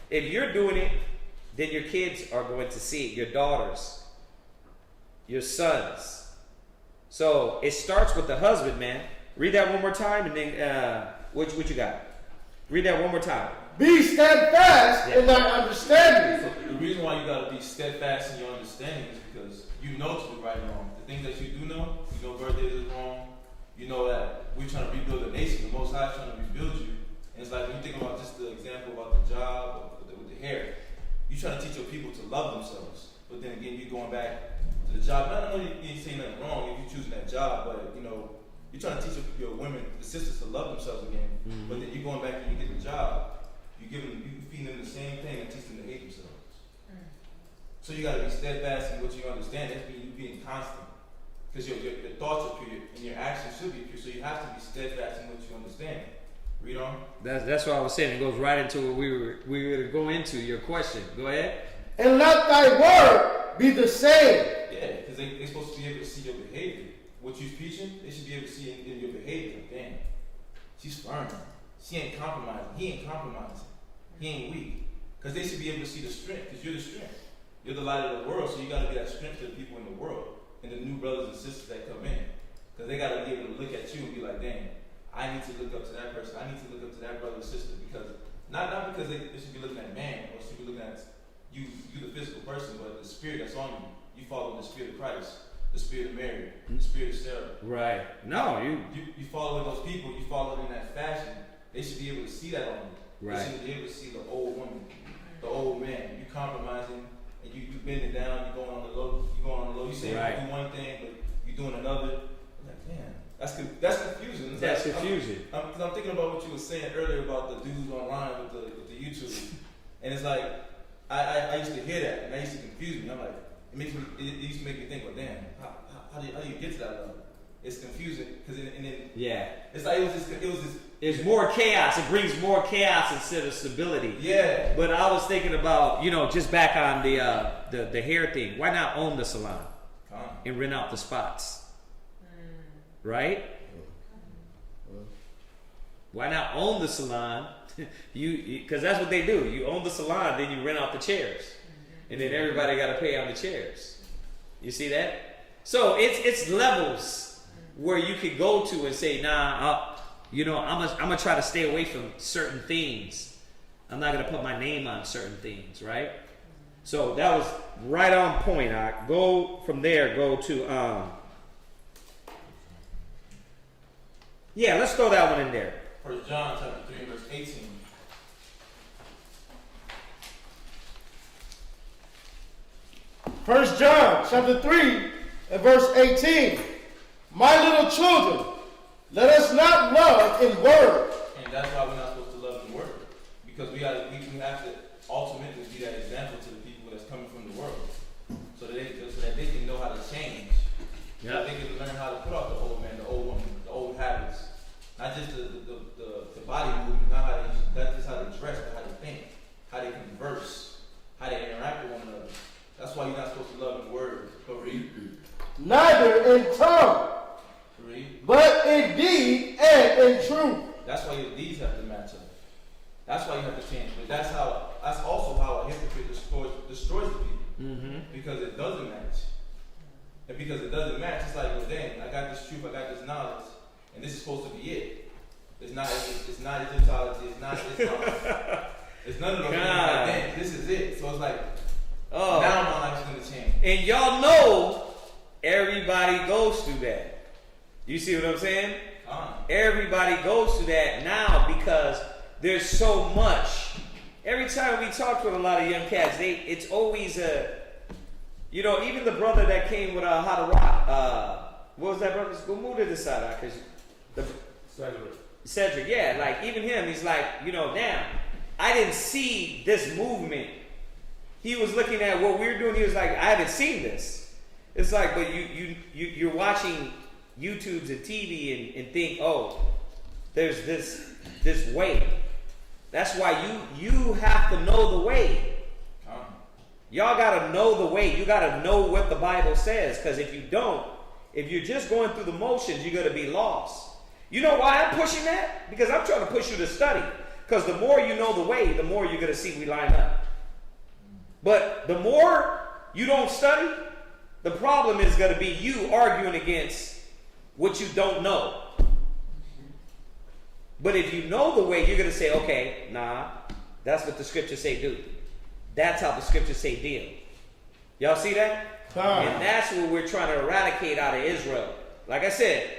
If you're doing it, then your kids are going to see it. Your daughters, your sons. So it starts with the husband, man. Read that one more time, and then what you got? Read that one more time. be steadfast in thy understanding. So the reason why you gotta be steadfast in your understanding is because you know to do right and wrong. The things that you do know, you know birthdays is wrong. You know that we're trying to rebuild a nation. The Most High is trying to rebuild you. And it's like when you think about just the example about the job with the hair, you're trying to teach your people to love themselves. But then again, you're going back to the job. I know you ain't saying nothing wrong if you're choosing that job, but you know, you're trying to teach your women, the sisters, to love themselves again. Mm-hmm. But then you're going back and you get the job, you feed them the same thing and teach them to hate themselves. So you got to be steadfast in what you understand. That's you being constant. Because your thoughts are pure and your actions should be pure. So you have to be steadfast in what you understand. Read on. That's what I was saying. It goes right into what we were to go into. Your question. Go ahead. And let thy word be the same. Yeah, because they're supposed to be able to see your behavior. What you're preaching, they should be able to see in your behavior. Like, damn, she's firm. She ain't compromising. He ain't compromising. He ain't weak. Because they should be able to see the strength. Because you're the strength. You're the light of the world. So you got to be that strength to the people in the world. And the new brothers and sisters that come in. Because they got to be able to look at you and be like, dang, I need to look up to that person. I need to look up to that brother or sister. Because, not because they should be looking at man or should be looking at you the physical person, but the spirit that's on you. You follow the spirit of Christ, the spirit of Mary, the spirit of Sarah. Right. No, you follow those people, you follow them in that fashion. They should be able to see that on you. Right. They should be able to see the old woman, the old man. You compromising and you bending down, you going on the low, you say right. you do one thing, but you doing another. I'm like, man, that's confusing. It's that's like, confusing. I'm thinking about what you were saying earlier about the dudes online with the YouTube. And it's like, I used to hear that and that used to confuse me. I'm like, it used to make me think, well, damn, how do you get to that level? It's confusing because it's like it was this. It's more chaos. It brings more chaos instead of stability. Yeah. But I was thinking about, just back on the hair thing. Why not own the salon and rent out the spots? Right? Why not own the salon? Because that's what they do. You own the salon, then you rent out the chairs, and then everybody got to pay on the chairs. You see that? So it's levels where you could go to and say, nah, I'm gonna try to stay away from certain things. I'm not gonna put my name on certain things, right? So that was right on point. I go from there. Go to let's throw that one in there. 1 John chapter 3 verse 18. First John chapter 3 and verse 18. My little children, let us not love in word. And that's why we're not supposed to love in word. Because we have to ultimately be that example to the people that's coming from the world. So that they can know how to change. Yeah. So they can learn how to put off the old man, the old woman, the old habits. Not just the body movement, not just how they dress, but how they think, how they converse, how they interact with one another. That's why you're not supposed to love in word. But read. Neither in tongue, but in deed and in truth. That's why your deeds have to match up. That's why you have to change. But that's also how a hypocrite destroys the people. Mm-hmm. Because it doesn't match. And because it doesn't match, it's like, well, dang, I got this truth, I got this knowledge, and this is supposed to be it. It's not Egyptology, it's none of those things. Like, dang, this is it. So it's like, now my life's gonna change. And y'all know everybody goes through that. You see what I'm saying? Everybody goes through that now because there's so much. Every time we talk to a lot of young cats, it's always even the brother that came with How to Rock. What was that brother? Go move to the side, Cedric. Yeah, like even him, he's like, damn, I didn't see this movement. He was looking at what we're doing. He was like, I haven't seen this. It's like, but you're watching YouTubes and TV and think, oh, there's this way. That's why you have to know the way. Y'all gotta know the way. You gotta know what the Bible says. Because if you don't, if you're just going through the motions, you're gonna be lost. You know why I'm pushing that? Because I'm trying to push you to study. Because the more you know the way, the more you're gonna see we line up. But the more you don't study, the problem is going to be you arguing against what you don't know. But if you know the way, you're going to say, okay, nah, That's what the scriptures say do. That's how the scriptures say deal. Y'all see that? And that's what we're trying to eradicate out of Israel. Like I said,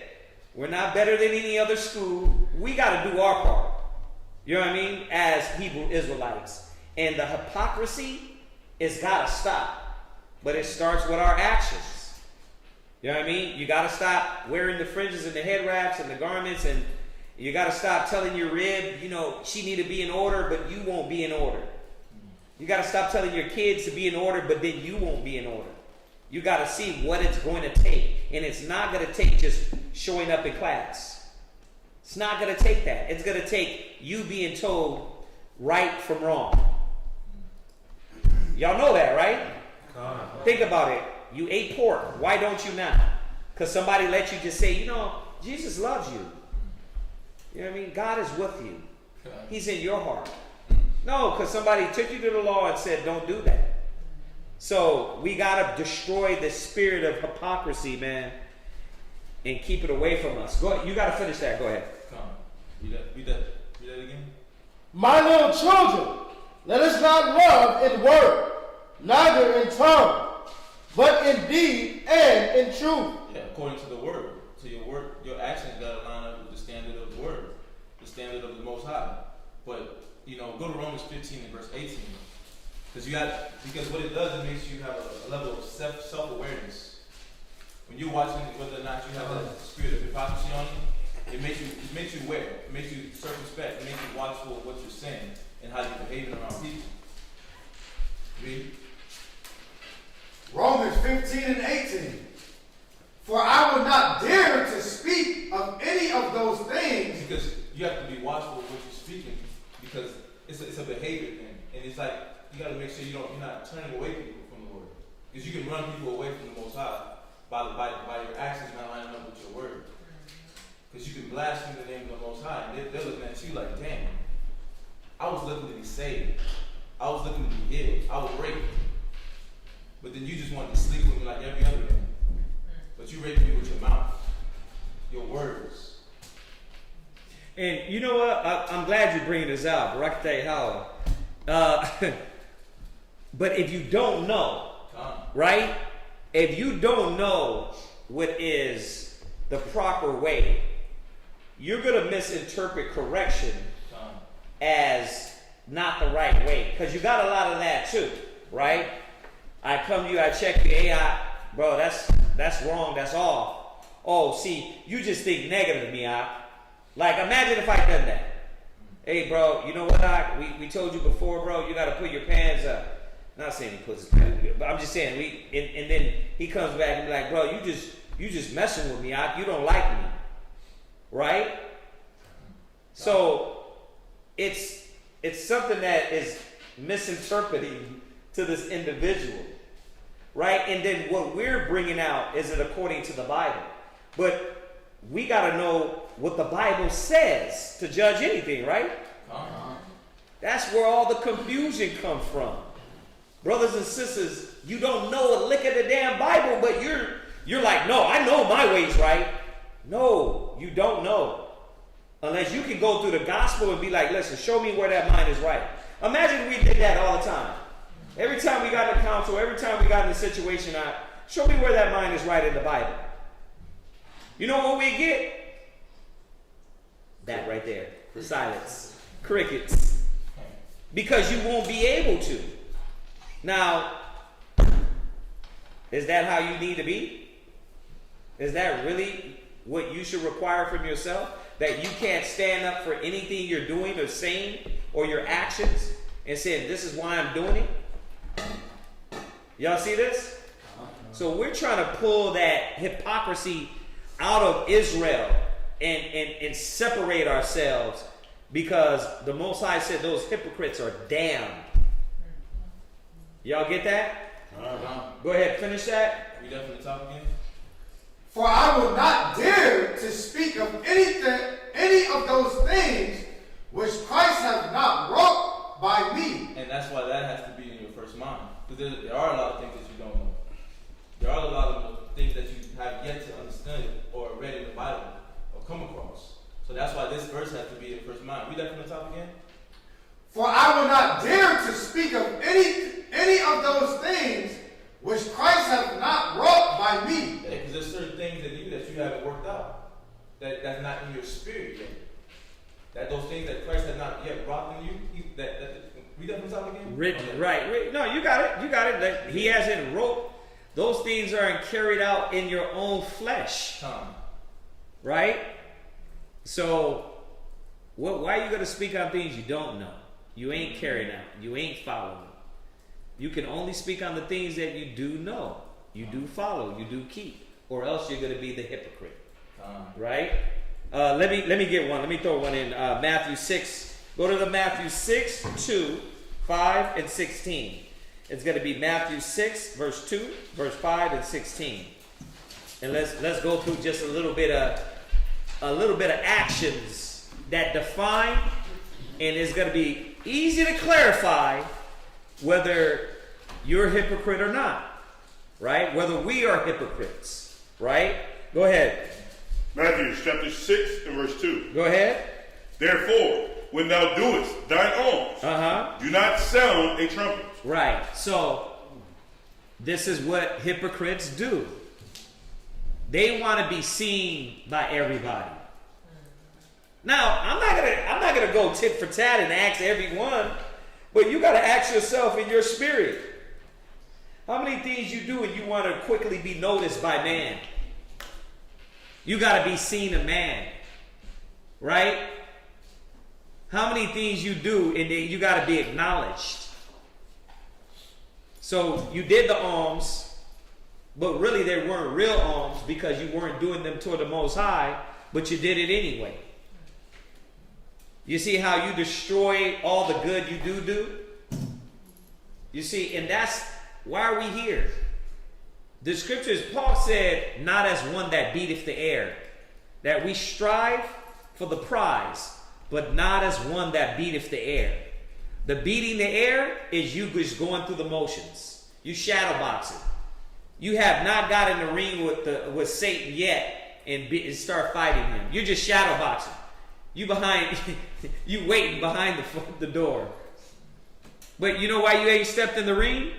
we're not better than any other school. We got to do our part. You know what I mean? As Hebrew Israelites. And the hypocrisy has got to stop. But it starts with our actions. You know what I mean? You got to stop wearing the fringes and the head wraps and the garments, and you got to stop telling your rib, you know, she need to be in order, but you won't be in order. You got to stop telling your kids to be in order, but then you won't be in order. You got to see what it's going to take. And it's not going to take just showing up in class. It's not going to take that. It's going to take you being told right from wrong. Y'all know that, right? Think about it. You ate pork. Why don't you now? Because somebody let you just say, you know, Jesus loves you. You know what I mean? God is with you. He's in your heart. No, because somebody took you to the law and said, don't do that. So we got to destroy the spirit of hypocrisy, man, and keep it away from us. Go ahead. You got to finish that. Go ahead. Read that again. My little children, let us not love in word, neither in tongue, but in deed and in truth. Yeah, according to the word. So your actions got to line up with the standard of the word, the standard of the Most High. But, you know, go to Romans 15 and verse 18. Because what it does, it makes you have a level of self-awareness. When you're watching whether or not you have a spirit of hypocrisy on you, it makes you aware. It makes you circumspect. It makes you watchful of what you're saying and how you're behaving around people. Read. Romans 15 and 18. For I will not dare to speak of any of those things. Because you have to be watchful of what you're speaking, because it's a behavior thing. And it's like, you got to make sure you're not turning away people from the Lord. Because you can run people away from the Most High by your actions not lining up with your word. Because you can blaspheme the name of the Most High, and they're looking at you like, damn, I was looking to be saved. I was looking to be healed. I was raped. But then you just wanted to sleep with me like every other man. But you raped me with your mouth, your words. And you know what? I'm glad you're bringing this out. But I can tell you how. But if you don't know, right? If you don't know what is the proper way, you're going to misinterpret correction as not the right way. Because you got a lot of that too, right? I come to you, I check you, hey, bro, that's wrong, that's off. Oh, see, you just think negative of me, Like, imagine if I done that. Hey, bro, you know what, we told you before, bro, you got to put your pants up. Not saying he puts his pants up, but I'm just saying, and then he comes back and be like, bro, you just messing with me, you don't like me. Right? So, it's something that is misinterpreting to this individual, right? And then what we're bringing out isn't according to the Bible, but we got to know what the Bible says to judge anything, right? That's where all the confusion comes from. Brothers and sisters, you don't know a lick of the damn Bible, but you're like, no, I know my ways, right? No, you don't know. Unless you can go through the gospel and be like, listen, show me where that mind is right. Imagine we did that all the time. Every time we got in counsel, every time we got in a situation, show me where that mind is right in the Bible. You know what we get? That right there. Silence. Crickets. Because you won't be able to. Now, is that how you need to be? Is that really what you should require from yourself? That you can't stand up for anything you're doing or saying or your actions and saying, this is why I'm doing it? Y'all see this? So we're trying to pull that hypocrisy out of Israel and separate ourselves, because the Most High said those hypocrites are damned. Y'all get that? Go ahead, finish that. We definitely talk again. For I will not dare to speak of any of those things which Christ has not wrought by me. And that's why that has to be in your first mind. Because there are a lot of things that you don't know. There are a lot of things that you have yet to understand or read in the Bible or come across. So that's why this verse has to be in your first mind. Read that from the top again. For I will not dare to speak of any of those things which Christ hath not wrought by me. Yeah, because there's certain things in you that you haven't worked out. That's not in your spirit yet. That those things that Christ has not yet wrought in you, read that from top again? Right. No, you got it. That he hasn't wrote. Those things aren't carried out in your own flesh. Right? So, why are you going to speak on things you don't know? You ain't carrying out. You ain't following. You can only speak on the things that you do know. You do follow. You do keep. Or else you're going to be the hypocrite. Right? Let me get one. Let me throw one in. Matthew 6. Go to the Matthew 6, 2, 5, and 16. It's going to be Matthew 6, verse 2, verse 5, and 16. And let's go through just a little bit of actions that define, and it's going to be easy to clarify whether you're a hypocrite or not, right? Whether we are hypocrites, right? Go ahead. Matthew chapter 6 and verse 2. Go ahead. Therefore, when thou doest thine alms, do not sound a trumpet. Right. So, this is what hypocrites do. They want to be seen by everybody. Now, I'm not gonna go tit for tat and ask everyone, but you got to ask yourself in your spirit, how many things you do and you want to quickly be noticed by man? You got to be seen of man, right? How many things you do and you got to be acknowledged? So you did the alms, but really they weren't real alms because you weren't doing them toward the Most High, but you did it anyway. You see how you destroy all the good you do? You see, and that's why are we here? The scriptures, Paul said, not as one that beateth the air, that we strive for the prize, but not as one that beateth the air. The beating the air is you just going through the motions. You shadow boxing. You have not got in the ring with Satan yet and start fighting him. You're just shadow boxing. You waiting behind the door. But you know why you ain't stepped in the ring?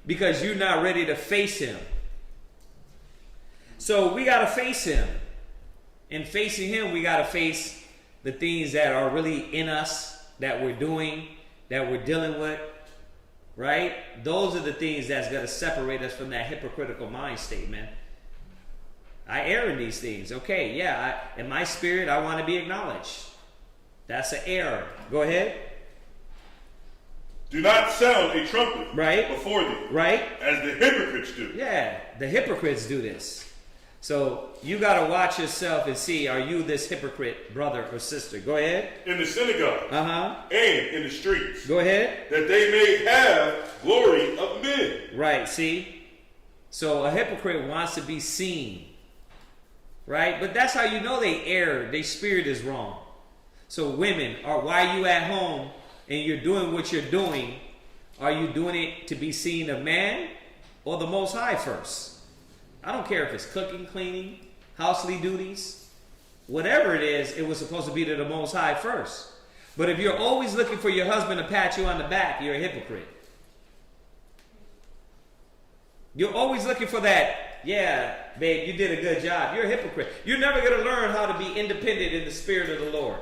Because you're not ready to face him. So we got to face him. And facing him, we got to face the things that are really in us, that we're doing, that we're dealing with. Right? Those are the things that's going to separate us from that hypocritical mind state, man. I err in these things. Okay, yeah, in my spirit, I want to be acknowledged. That's an error. Go ahead. Do not sound a trumpet before thee, right? As the hypocrites do. Yeah, the hypocrites do this. So you got to watch yourself and see, are you this hypocrite brother or sister? Go ahead. In the synagogue and in the streets. Go ahead. That they may have glory of men. Right, see? So a hypocrite wants to be seen. Right? But that's how you know they err. Their spirit is wrong. So women, why are you at home and you're doing what you're doing? Are you doing it to be seen of man or the Most High first? I don't care if it's cooking, cleaning, housely duties. Whatever it is, it was supposed to be to the Most High first. But if you're always looking for your husband to pat you on the back, you're a hypocrite. You're always looking for that, yeah, babe, you did a good job. You're a hypocrite. You're never going to learn how to be independent in the spirit of the Lord.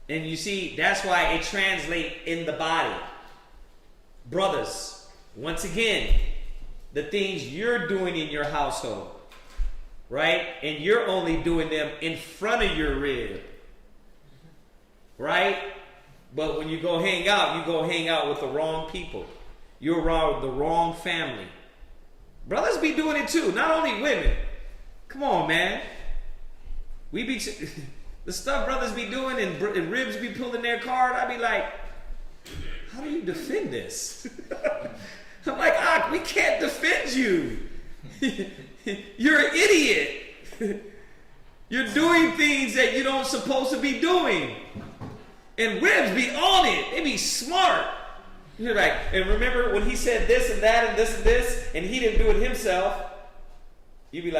And you see, that's why it translates in the body. Brothers, once again, the things you're doing in your household, right? And you're only doing them in front of your rib, right? But when you go hang out with the wrong people. You're around the wrong family. Brothers be doing it too, not only women. Come on, man. The stuff brothers be doing and ribs be pulling their card, I be like, how do you defend this? I'm like, we can't defend you. You're an idiot. You're doing things that you don't supposed to be doing. And ribs be on it. They be smart. You're like, and remember when he said this and that and this, and he didn't do it himself, you'd be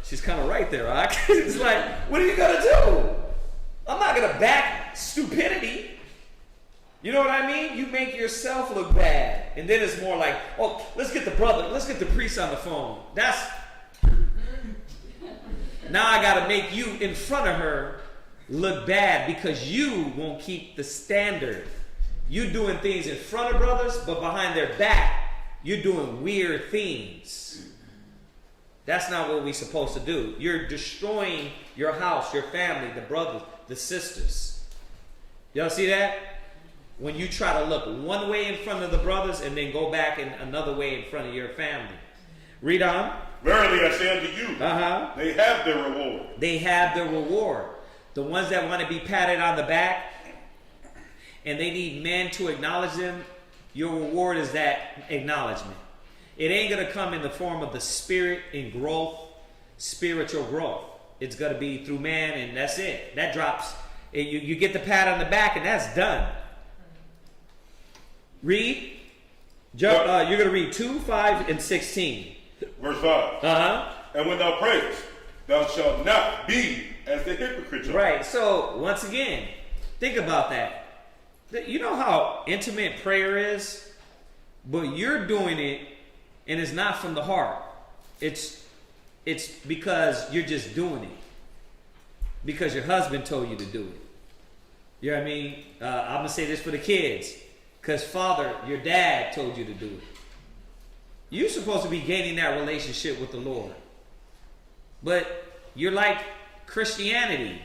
She's kind of right there, right? It's like, what are you gonna do? I'm not gonna back stupidity. You know what I mean? You make yourself look bad. And then it's more like, oh, let's get the priest on the phone. Now I gotta make you in front of her look bad because you won't keep the standard. You doing things in front of brothers, but behind their back, you're doing weird things. That's not what we're supposed to do. You're destroying your house, your family, the brothers, the sisters. Y'all see that? When you try to look one way in front of the brothers and then go back in another way in front of your family. Read on. Verily I say unto you, they have their reward. They have their reward. The ones that want to be patted on the back and they need men to acknowledge them, your reward is that acknowledgement. It ain't going to come in the form of the spirit in growth, spiritual growth. It's going to be through man, and that's it. That drops. You get the pat on the back, and that's done. Read. You're going to read 2, 5, and 16. Verse 5. And when thou prayest, thou shalt not be as the hypocrites are. Right. So, once again, think about that. You know how intimate prayer is? But you're doing it, and it's not from the heart. It's because you're just doing it. Because your husband told you to do it. You know what I mean? I'm going to say this for the kids. Because father, your dad told you to do it. You're supposed to be gaining that relationship with the Lord. But you're like Christianity.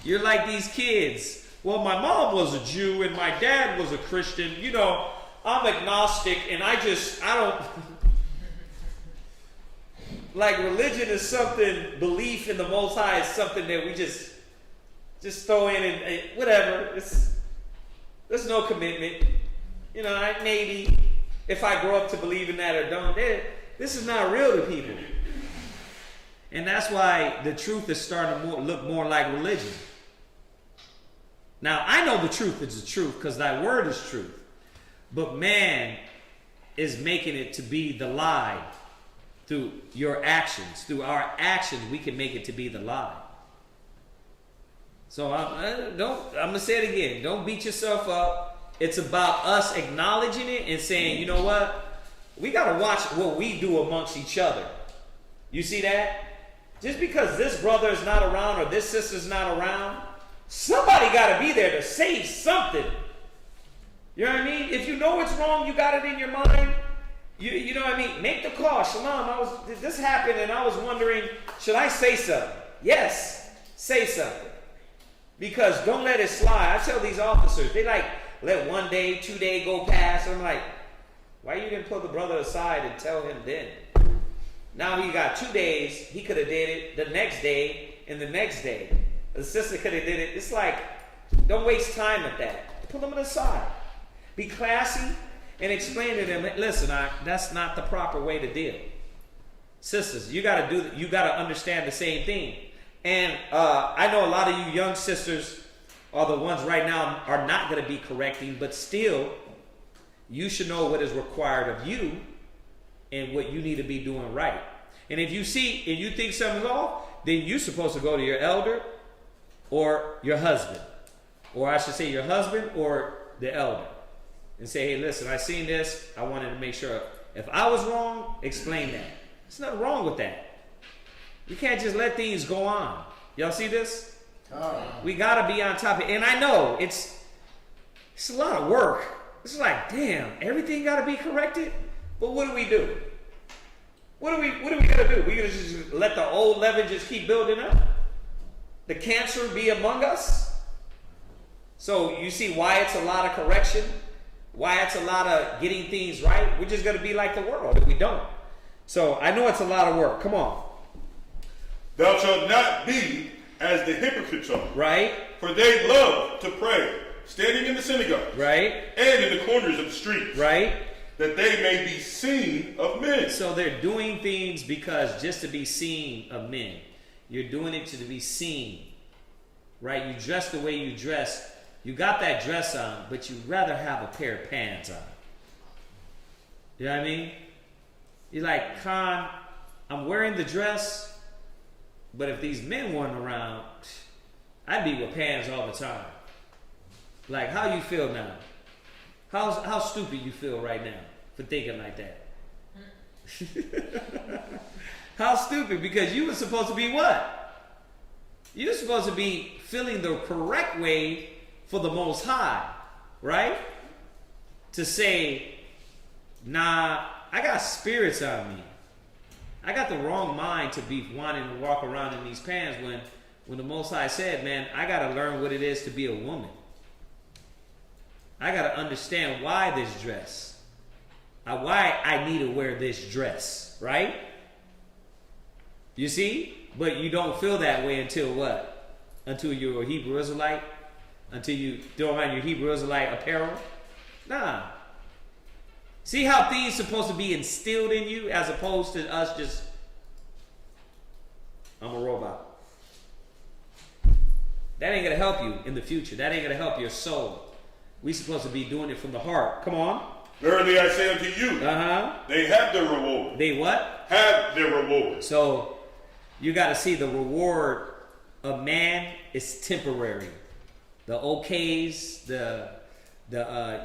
You're like these kids. Well, my mom was a Jew and my dad was a Christian. You know, I'm agnostic and I don't... Like religion is something, belief in the Most High is something that we just throw in and whatever. There's no commitment. You know, maybe if I grow up to believe in that or don't, this is not real to people. And that's why the truth is starting to look more like religion. Now, I know the truth is the truth because thy word is truth. But man is making it to be the lie through your actions. Through our actions, we can make it to be the lie. So I'm going to say it again. Don't beat yourself up. It's about us acknowledging it and saying, you know what? We got to watch what we do amongst each other. You see that? Just because this brother is not around or this sister's not around, somebody got to be there to say something. You know what I mean? If you know it's wrong, you got it in your mind. You know what I mean? Make the call. Shalom, this happened and I was wondering, should I say something? Yes, say something. Because don't let it slide. I tell these officers, they like let 1 day, 2 day go past. I'm like, why you didn't pull the brother aside and tell him then? Now he got 2 days. He could have did it the next day and the next day. The sister could have did it. It's like, don't waste time with that. Pull them aside. Be classy and explain to them, listen, that's not the proper way to deal. Sisters, you got to understand the same thing. And I know a lot of you young sisters are the ones right now are not going to be correcting, but still, you should know what is required of you and what you need to be doing right. And if you see and you think something's off, then you're supposed to go to your elder or your husband. Or I should say your husband or the elder. And say, hey, listen, I seen this. I wanted to make sure. If I was wrong, explain that. There's nothing wrong with that. You can't just let things go on. Y'all see this? We got to be on top of it. And I know it's a lot of work. It's like, damn, everything got to be corrected? But what do we do? What are we going to do? We going to just let the old leaven just keep building up? The cancer be among us? So you see why it's a lot of correction? Why it's a lot of getting things right? We're just going to be like the world if we don't. So I know it's a lot of work. Come on. Thou shalt not be as the hypocrites are. Right. For they love to pray, standing in the synagogues. Right. And in the corners of the streets. Right. That they may be seen of men. So they're doing things because just to be seen of men. You're doing it to be seen. Right? You dress the way you dress. You got that dress on, but you'd rather have a pair of pants on. You know what I mean? You're like, Khan, I'm wearing the dress, but if these men weren't around, I'd be with pants all the time. Like, how you feel now? How stupid you feel right now for thinking like that? How stupid, because you were supposed to be what? You were supposed to be feeling the correct way for the Most High, right? To say, nah, I got spirits on me. I got the wrong mind to be wanting to walk around in these pants when the Most High said, man, I got to learn what it is to be a woman. I got to understand why this dress. Why I need to wear this dress, right? You see? But you don't feel that way until what? Until you're a Hebrew Israelite? Until you throw on your Hebrew Israelite apparel? Nah. See how things supposed to be instilled in you as opposed to us just, I'm a robot. That ain't going to help you in the future. That ain't going to help your soul. We supposed to be doing it from the heart. Come on. Verily I say unto you, they have their reward. They what? Have their reward. So you got to see the reward of man is temporary. The okays,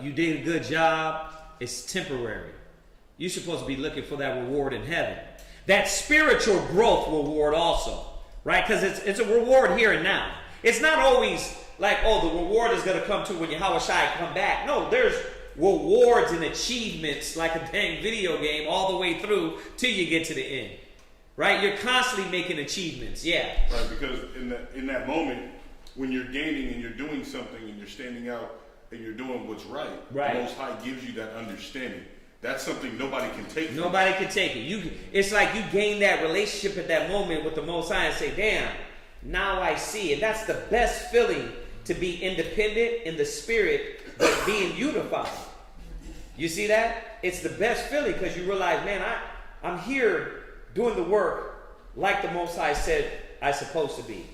you did a good job, it's temporary. You're supposed to be looking for that reward in heaven. That spiritual growth reward also, right? Because it's a reward here and now. It's not always like, oh, the reward is going to come to when Yahweh Shai come back. No, there's rewards and achievements like a dang video game all the way through till you get to the end. Right? You're constantly making achievements. Yeah. Right, because in that moment, when you're gaining and you're doing something and you're standing out and you're doing what's right, the Most High gives you that understanding. That's something nobody can take. Nobody can take it. It's like you gain that relationship at that moment with the Most High and say, damn, now I see it. That's the best feeling, to be independent in the spirit, but being unified. You see that? It's the best feeling because you realize, man, I'm here doing the work like the Most High said I'm supposed to be.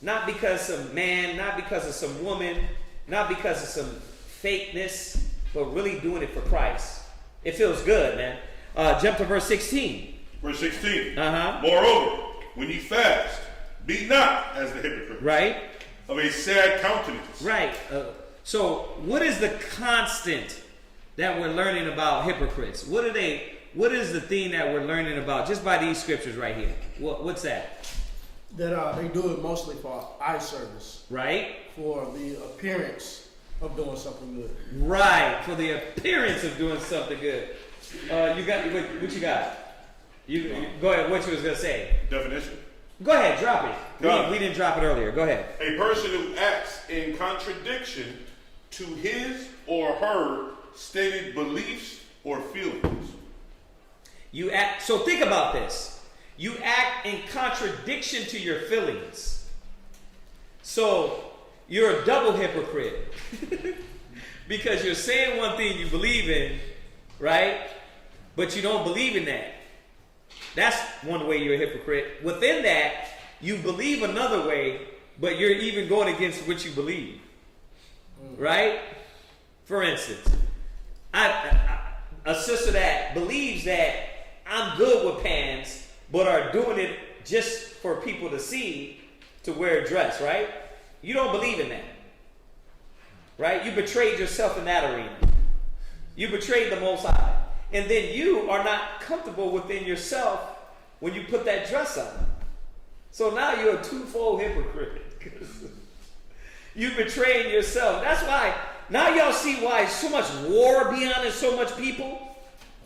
Not because some man, not because of some woman, not because of some fakeness, but really doing it for Christ. It feels good, man. Jump to verse 16. Verse 16. Moreover, when ye fast, be not as the hypocrites. Right. Of a sad countenance. Right. So what is the constant that we're learning about hypocrites? What is the thing that we're learning about just by these scriptures right here? What's that? That they do it mostly for eye service. Right. For the appearance of doing something good. Right. For the appearance of doing something good. You got what you got? You go ahead. What you was gonna say? Definition. Go ahead. Drop it. We didn't drop it earlier. Go ahead. A person who acts in contradiction to his or her stated beliefs or feelings. You act. So think about this. You act in contradiction to your feelings. So you're a double hypocrite. Because you're saying one thing you believe in, right? But you don't believe in that. That's one way you're a hypocrite. Within that, you believe another way, but you're even going against what you believe. Right? For instance, a sister that believes that I'm good with pants, but are doing it just for people to see, to wear a dress, right? You don't believe in that. Right? You betrayed yourself in that arena. You betrayed the Most High. And then you are not comfortable within yourself when you put that dress on. So now you're a twofold hypocrite. You betraying yourself. That's why, now y'all see why so much war be on in so much people.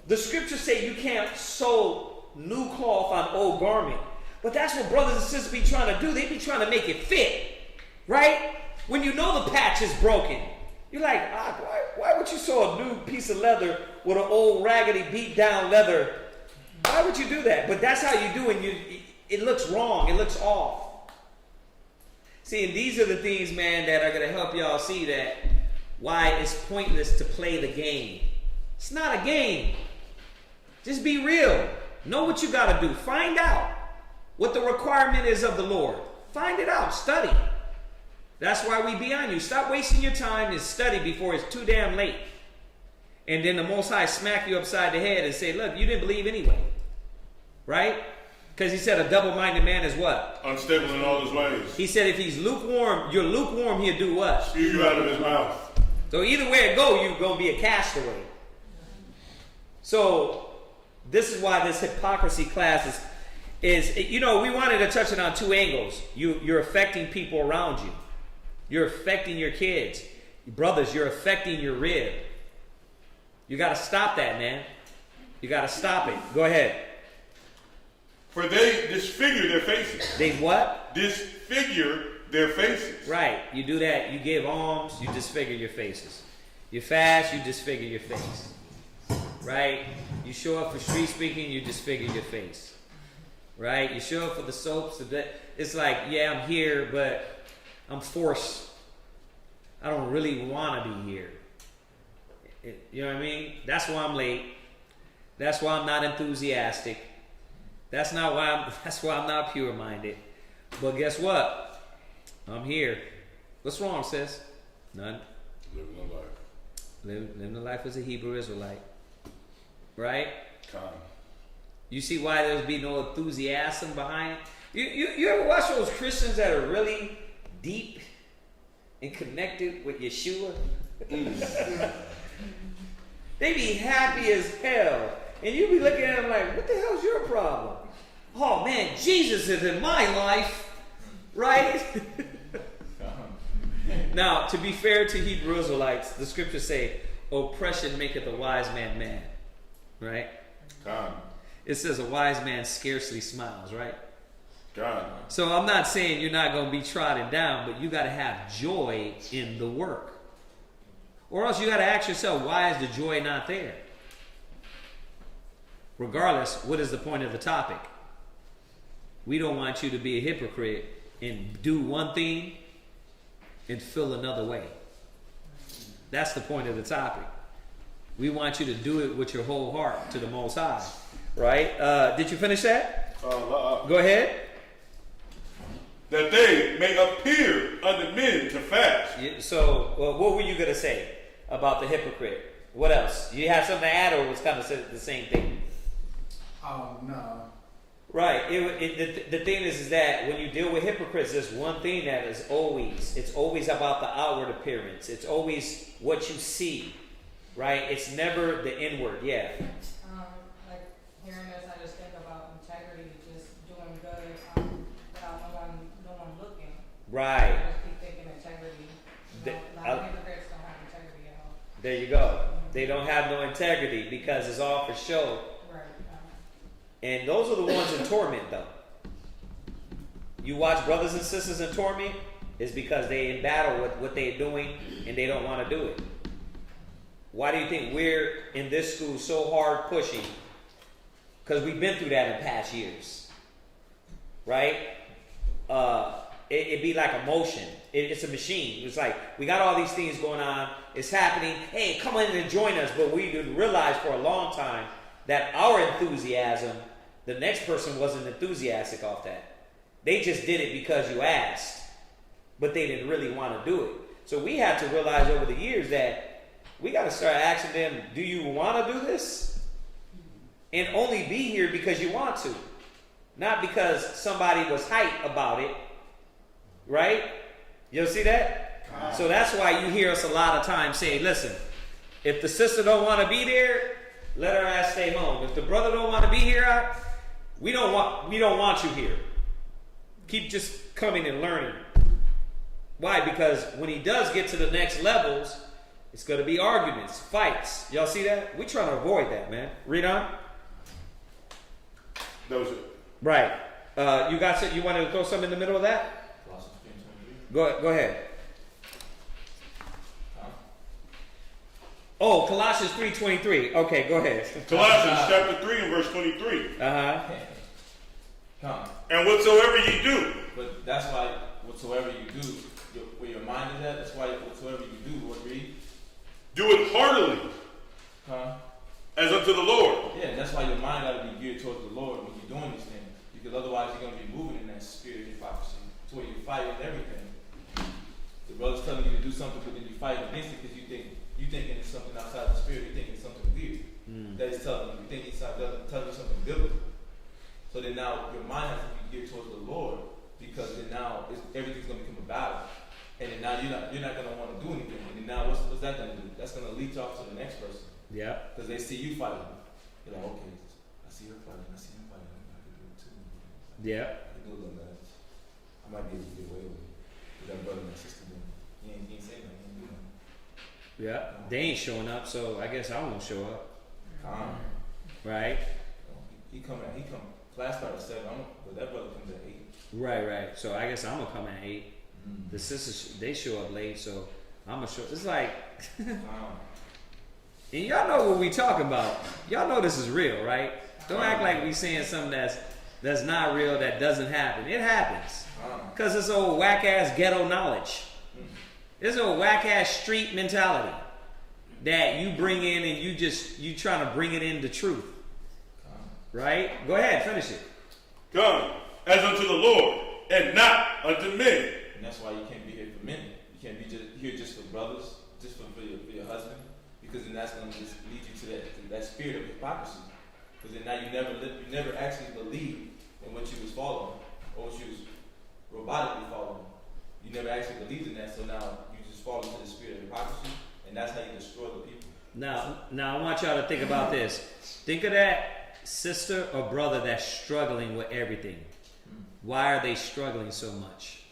The scriptures say you can't sew new cloth on old garment. But that's what brothers and sisters be trying to do. They be trying to make it fit. Right? When you know the patch is broken. You're like, why would you sew a new piece of leather with an old raggedy beat down leather? Why would you do that? But that's how you do it. It looks wrong. It looks off. See, and these are the things, man, that are going to help y'all see that why it's pointless to play the game. It's not a game. Just be real. Know what you got to do. Find out what the requirement is of the Lord. Find it out. Study. That's why we be on you. Stop wasting your time and study before it's too damn late. And then the Most High smack you upside the head and say, look, you didn't believe anyway. right? Because he said a double-minded man is what? Unstable in all his ways. He said if he's lukewarm, you're lukewarm, he'll do what? Spew you out of his mouth. So either way it go, you're going to be a castaway. So this is why this hypocrisy class is we wanted to touch it on two angles. You're affecting people around you. You're affecting your kids. Brothers, you're affecting your rib. You got to stop that, man. You got to stop it. Go ahead. For they disfigure their faces. They what? Disfigure their faces. Right. You do that. You give alms, you disfigure your faces. You fast, you disfigure your face. Right? You show up for street speaking, you disfigure your face. Right? You show up for the soaps. It's like, yeah, I'm here, but I'm forced. I don't really want to be here. You know what I mean? That's why I'm late. That's why I'm not enthusiastic. That's why I'm not pure-minded. But guess what? I'm here. What's wrong, sis? None. Living a life. Living the life as a Hebrew Israelite. Right? Come. You see why there's be no enthusiasm behind it? You ever watch those Christians that are really deep and connected with Yeshua? They be happy as hell. And you be looking at them like, what the hell's your problem? Oh man, Jesus is in my life. Right? Now, to be fair to Hebrew Israelites, the scriptures say, oppression maketh a wise man mad. Right? God. It says a wise man scarcely smiles, right? God. So I'm not saying you're not going to be trodden down, but you got to have joy in the work. Or else you got to ask yourself, why is the joy not there? Regardless, what is the point of the topic? We don't want you to be a hypocrite and do one thing and feel another way. That's the point of the topic. We want you to do it with your whole heart to the Most High. Right? Did you finish that? Go ahead. That they may appear unto men to fast. So, what were you going to say about the hypocrite? What else? You have something to add, or was kind of the same thing? No. Right. The thing is that when you deal with hypocrites, there's one thing that is it's always about the outward appearance. It's always what you see. Right? It's never the inward. Yeah. Like hearing this, I just think about integrity, just doing good without no one looking. Right. I just keep thinking integrity. A lot of hypocrites don't have integrity at all. There you go. They don't have no integrity because it's all for show. Right. And those are the ones in torment, though. You watch brothers and sisters in torment, it's because they're in battle with what they're doing and they don't want to do it. Why do you think we're in this school so hard pushing? Because we've been through that in past years. Right? It'd be like a motion. It's a machine. It's like, we got all these things going on. It's happening. Hey, come in and join us. But we didn't realize for a long time that our enthusiasm, the next person wasn't enthusiastic off that. They just did it because you asked. But they didn't really want to do it. So we had to realize over the years that we got to start asking them, do you want to do this? And only be here because you want to. Not because somebody was hype about it. Right? You'll see that? So that's why you hear us a lot of times saying, listen, if the sister don't want to be there, let her ass stay home. If the brother don't want to be here, we don't want you here. Keep just coming and learning. Why? Because when he does get to the next levels, it's going to be arguments, fights. Y'all see that? We're trying to avoid that, man. Read on. That was it. Right. You wanted to throw something in the middle of that? Go ahead. Oh, Colossians 3:23. Okay, go ahead. Colossians chapter 3 and verse 23. Come. And whatsoever ye do. But that's why whatsoever you do, where your mind is at, that's why whatsoever you do, what read? Do it heartily. As unto the Lord. Yeah, that's why your mind got to be geared towards the Lord when you're doing these things. Because otherwise you're going to be moving in that spirit of hypocrisy. To where you're fighting everything. The brother's telling you to do something, but then you fight against it because you thinking it's something outside the spirit. You thinking it's something weird. That he's telling you. You think he's telling you something biblical. So then now your mind has to be geared towards the Lord, because then now everything's going to become a battle. And then now you're not going to want to do anything. And then now what's that going to do? That's going to leech off to the next person. Yeah. Because they see you fighting. You're like, okay, I see her fighting. I see him fighting. I can do it too. Yeah. I can do a little match. I might be able to get away with it. Because that brother and that sister doing it. He ain't saying nothing. He ain't doing nothing. Yeah. They ain't showing up, so I guess I won't show up. Right? He come class start at 7, but that brother comes at 8. Right. So I guess I'm gonna come at 8. The sisters, they show up late, so I'm gonna show. It's like, and y'all know what we talking about. Y'all know this is real, right? Don't act like we saying something that's not real, that doesn't happen. It happens, cause it's old whack ass ghetto knowledge. It's old whack ass street mentality that you bring in, and you trying to bring it into truth. Right? Go ahead, finish it. Come as unto the Lord, and not unto men. And that's why you can't be here for men. You can't be here just for brothers, just for your husband, because then that's going to just lead you to that spirit of hypocrisy. Because then now you never actually believed in what you was following, or what you was robotically following. You never actually believed in that, so now you just fall into the spirit of hypocrisy, and that's how you destroy the people. Now I want y'all to think about this. Think of that sister or brother that's struggling with everything. Why are they struggling so much?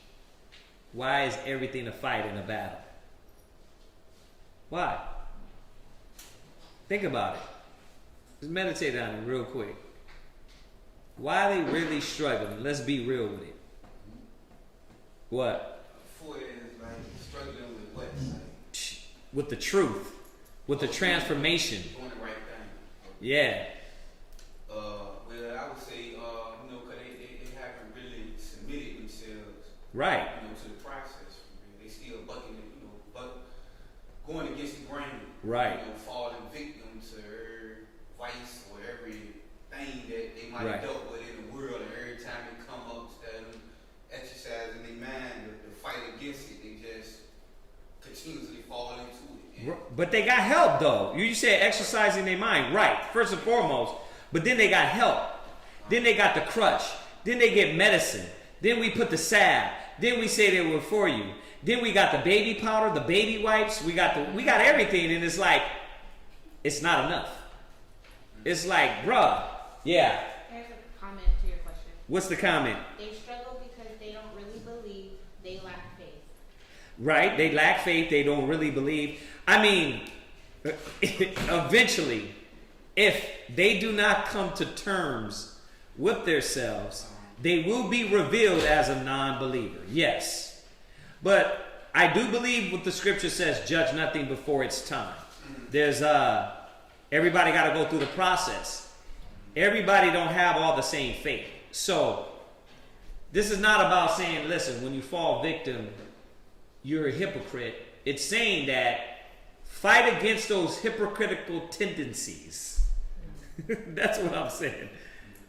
Why is everything a fight and a battle? Why? Think about it. Just meditate on it real quick. Why are they really struggling? Let's be real with it. What? For it is like struggling with what? With the truth. With the transformation. Doing the right thing. Yeah. Well, I would say, because they haven't really submitted themselves, Right. To the process. They still bucking, going against the grain. Right. Falling victim to her vice or everything that they might Right. have dealt with in the world, and every time they come up, instead of exercising their mind to fight against it, they just continuously fall into it. But they got help though. You said exercising their mind, right? First and foremost. But then they got help. Then they got the crutch. Then they get medicine. Then we put the salve. Then we say they were for you. Then we got the baby powder, the baby wipes. We got everything, and it's like, it's not enough. It's like, bruh, yeah. Here's a comment to your question. What's the comment? They struggle because they don't really believe. They lack faith. Right? They lack faith. They don't really believe. I mean, eventually, if they do not come to terms with themselves, they will be revealed as a non-believer. Yes. But I do believe what the scripture says, judge nothing before it's time. There's everybody got to go through the process. Everybody don't have all the same faith. So this is not about saying, listen, when you fall victim, you're a hypocrite. It's saying that fight against those hypocritical tendencies. That's what I'm saying.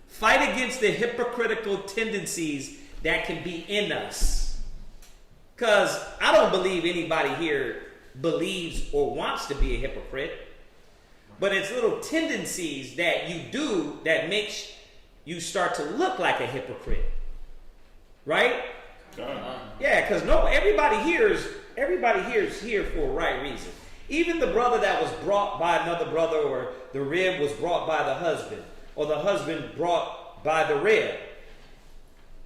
Fight against the hypocritical tendencies that can be in us. Because I don't believe anybody here believes or wants to be a hypocrite. But it's little tendencies that you do that makes you start to look like a hypocrite. Right? Yeah, because everybody here is here for a right reason. Even the brother that was brought by another brother, or the rib was brought by the husband, or the husband brought by the rib.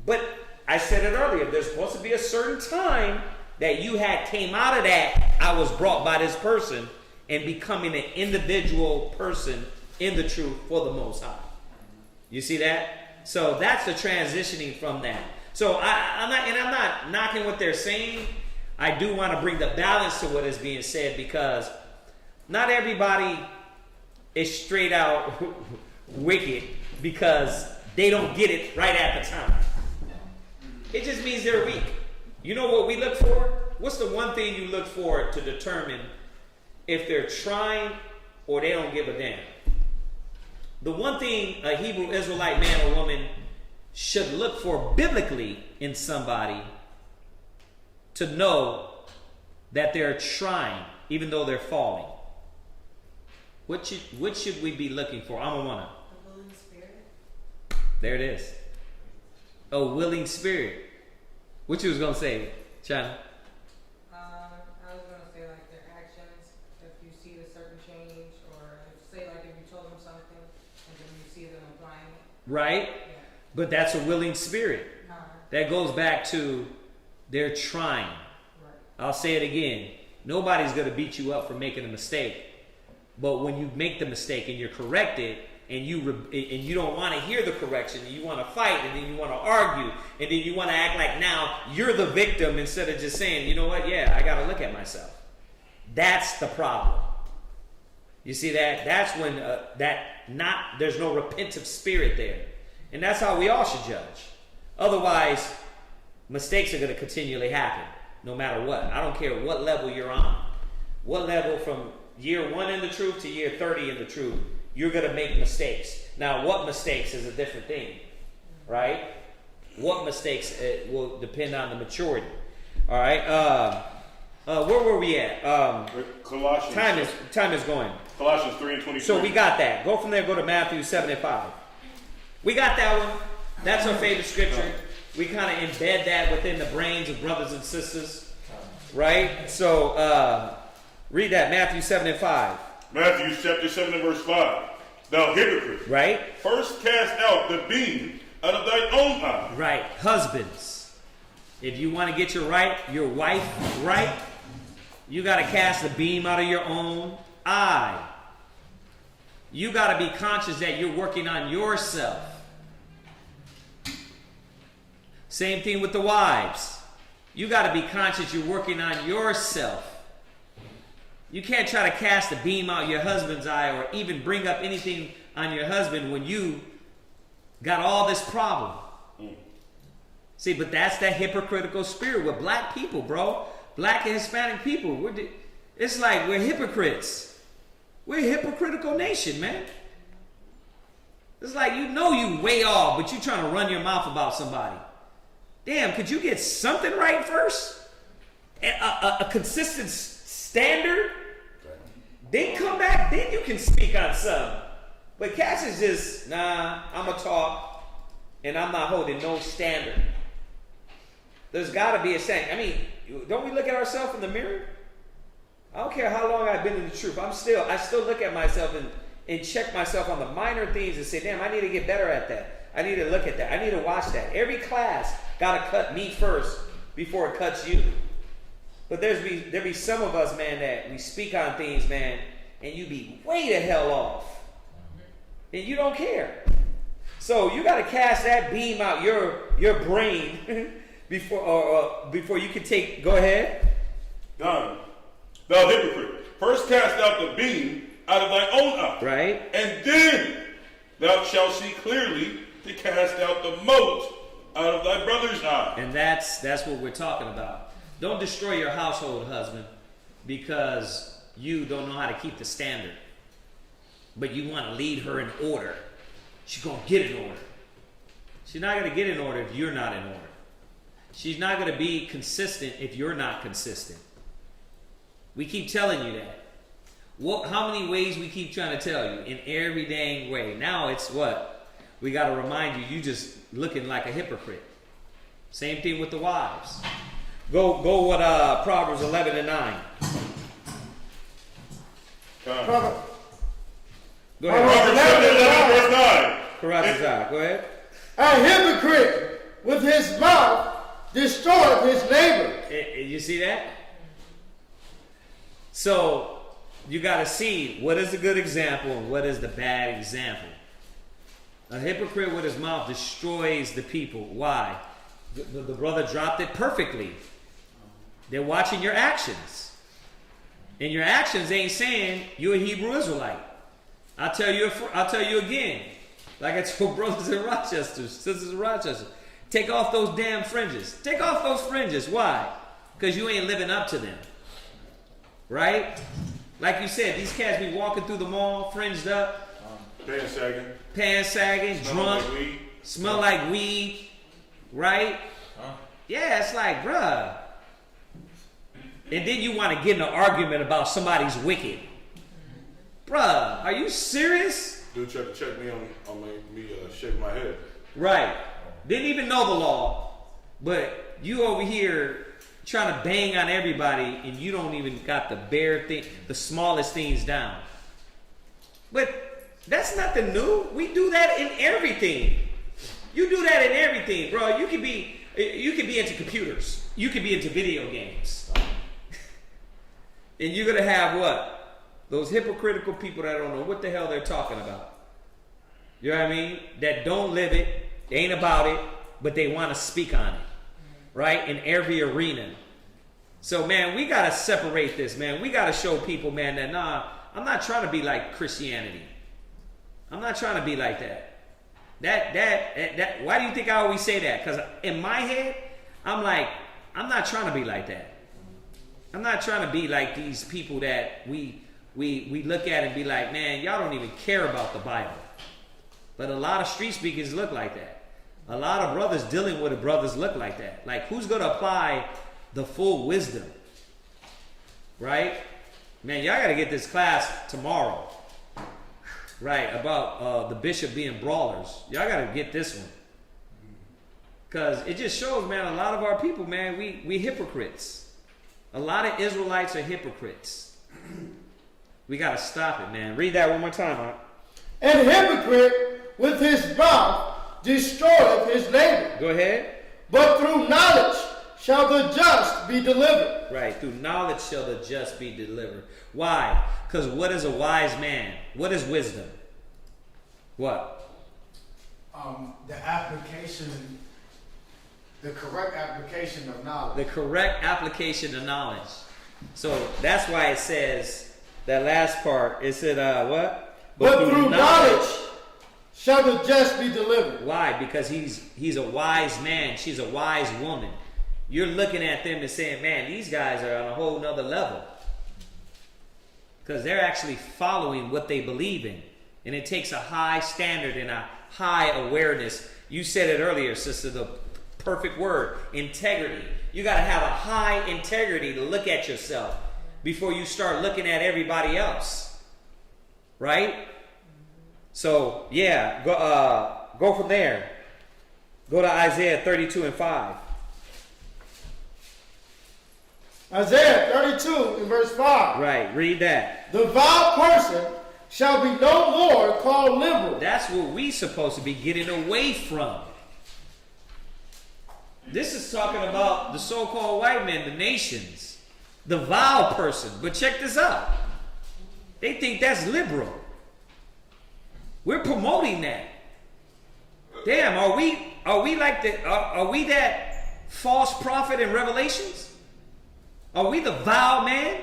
But I said it earlier, there's supposed to be a certain time that you had came out of that, I was brought by this person, and becoming an individual person in the truth for the Most High. You see that? So that's the transitioning from that. So I'm not knocking what they're saying. I do want to bring the balance to what is being said, because not everybody is straight out wicked because they don't get it right at the time. It just means they're weak. You know what we look for? What's the one thing you look for to determine if they're trying or they don't give a damn? The one thing a Hebrew Israelite man or woman should look for biblically in somebody to know that they're trying even though they're falling. What should we be looking for? I'm a wanna. The Holy Spirit. There it is. A willing spirit. What you was gonna say, China? I was gonna say like their actions. If you see the certain change, or say like if you told them something and then you see them applying it. Right. Yeah. But that's a willing spirit. That goes back to they're trying. Right. I'll say it again. Nobody's gonna beat you up for making a mistake. But when you make the mistake and you're corrected, and you don't want to hear the correction, and you want to fight, and then you want to argue, and then you want to act like now you're the victim instead of just saying, you know what, yeah, I got to look at myself. That's the problem. You see that? That's when there's no repentant spirit there. And that's how we all should judge. Otherwise, mistakes are going to continually happen, no matter what. I don't care what level you're on. What level from year 1 in the truth to year 30 in the truth, you're going to make mistakes. Now, what mistakes is a different thing, right? What mistakes will depend on the maturity. All right. Where were we at? Colossians. Time is going. Colossians 3:23. So we got that. Go from there. Go to Matthew 7:5. We got that one. That's our favorite scripture. We kind of embed that within the brains of brothers and sisters, right? So read that, Matthew 7:5. Matthew chapter 7 and verse 5. Thou hypocrite. Right. First cast out the beam out of thine own eye. Right. Husbands, if you want to get your wife right, you got to cast the beam out of your own eye. You got to be conscious that you're working on yourself. Same thing with the wives. You got to be conscious you're working on yourself. You can't try to cast a beam out your husband's eye or even bring up anything on your husband when you got all this problem. See, but that's that hypocritical spirit with black people, bro. Black and Hispanic people. It's like we're hypocrites. We're a hypocritical nation, man. It's like you way off, but you trying to run your mouth about somebody. Damn, could you get something right first? A consistent standard? Then come back, then you can speak on something. But Cass is just, nah, I'm going to talk, and I'm not holding no standard. There's got to be a standard. I mean, don't we look at ourselves in the mirror? I don't care how long I've been in the truth. I still look at myself and check myself on the minor things and say, damn, I need to get better at that. I need to look at that. I need to watch that. Every class got to cut me first before it cuts you. But there be some of us, man, that we speak on things, man, and you be way the hell off. And you don't care. So you got to cast that beam out your brain before you can take, go ahead. Done. Thou hypocrite, first cast out the beam out of thy own eye. Right. And then thou shalt see clearly to cast out the mote out of thy brother's eye. And that's what we're talking about. Don't destroy your household, husband, because you don't know how to keep the standard. But you want to lead her in order. She's going to get in order. She's not going to get in order if you're not in order. She's not going to be consistent if you're not consistent. We keep telling you that. How many ways we keep trying to tell you? In every dang way. Now it's what? We got to remind you just looking like a hypocrite. Same thing with the wives. Go with Proverbs 11 and 9. Proverbs Go ahead. Proverbs 11 verse 9. Go ahead. A hypocrite with his mouth destroyed his neighbor. You see that? So you got to see what is a good example and what is the bad example. A hypocrite with his mouth destroys the people. Why? The brother dropped it perfectly. They're watching your actions. And your actions ain't saying you're a Hebrew Israelite. I'll tell you again. Like I told brothers in Rochester, sisters in Rochester. Take off those damn fringes. Take off those fringes. Why? Because you ain't living up to them. Right? Like you said, these cats be walking through the mall, fringed up. Pants sagging, drunk. Smell like weed. Right? Yeah, it's like, bruh. And then you want to get in an argument about somebody's wicked. Bruh, are you serious? Dude tried to check me on me shaking my head. Right. Didn't even know the law, but you over here trying to bang on everybody, and you don't even got the bare thing, the smallest things down. But that's nothing new. We do that in everything. You do that in everything, bro. You could be into computers. You could be into video games. And you're gonna have what? Those hypocritical people that don't know what the hell they're talking about. You know what I mean? That don't live it, they ain't about it, but they want to speak on it. Right? In every arena. So, man, we got to separate this, man. We got to show people, man, that, nah, I'm not trying to be like Christianity. I'm not trying to be like that. That. Why do you think I always say that? Because in my head, I'm like, I'm not trying to be like that. I'm not trying to be like these people that we look at and be like, man, y'all don't even care about the Bible. But a lot of street speakers look like that. A lot of brothers dealing with brothers look like that. Like, who's going to apply the full wisdom? Right? Man, y'all got to get this class tomorrow. Right, about the bishop being brawlers. Y'all got to get this one. Because it just shows, man, a lot of our people, man, we hypocrites. A lot of Israelites are hypocrites. We got to stop it, man. Read that one more time, huh? And hypocrite with his mouth destroyeth his neighbor. Go ahead. But through knowledge shall the just be delivered. Right, through knowledge shall the just be delivered. Why? Because what is a wise man? What is wisdom? What? The application, the correct application of knowledge. The correct application of knowledge. So that's why it says, that last part, it said, what? But through knowledge shall the just be delivered. Why? Because he's a wise man. She's a wise woman. You're looking at them and saying, man, these guys are on a whole nother level. Because they're actually following what they believe in. And it takes a high standard and a high awareness. You said it earlier, sister, the perfect word, integrity. You got to have a high integrity to look at yourself before you start looking at everybody else. Right? So, yeah, go from there. Go to Isaiah 32 and 5. Isaiah 32 and verse 5. Right, read that. The vile person shall be no more called liberal. That's what we supposed to be getting away from. This is talking about the so-called white men, the nations. The vile person. But check this out. They think that's liberal. We're promoting that. Damn, are we like the are we that false prophet in Revelations? Are we the vile man?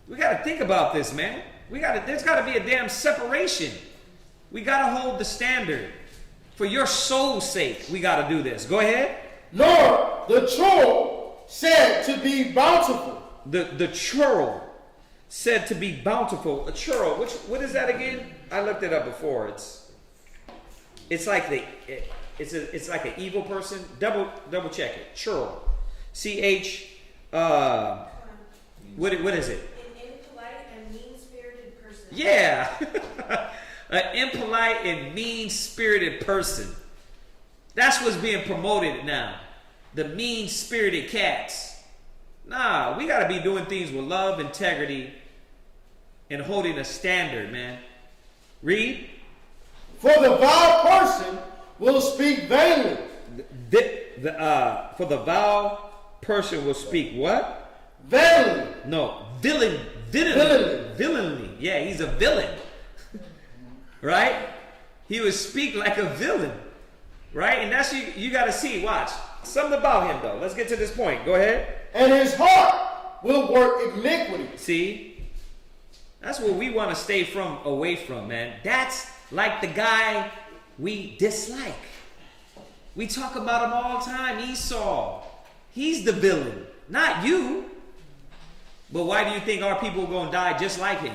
We got to think about this, man. There's got to be a damn separation. We got to hold the standard. For your soul's sake, we got to do this. Go ahead. Nor the churl said to be bountiful. The churl said to be bountiful. A churl, what is that again? I looked it up before. It's like an evil person. Double check it. Churl. CH. What is it? An impolite and mean-spirited person. Yeah. An impolite and mean-spirited person. That's what's being promoted now. The mean-spirited cats. Nah, we got to be doing things with love, integrity, and holding a standard, man. Read. For the vile person will speak vainly. For the vile person will speak what? Vainly. No, villainly. Yeah, he's a villain. Right? He would speak like a villain. Right? And that's you got to see. Watch. Something about him, though. Let's get to this point. Go ahead. And his heart will work iniquity. See? That's what we want to stay away from, man. That's like the guy we dislike. We talk about him all the time. Esau. He's the villain. Not you. But why do you think our people are going to die just like him?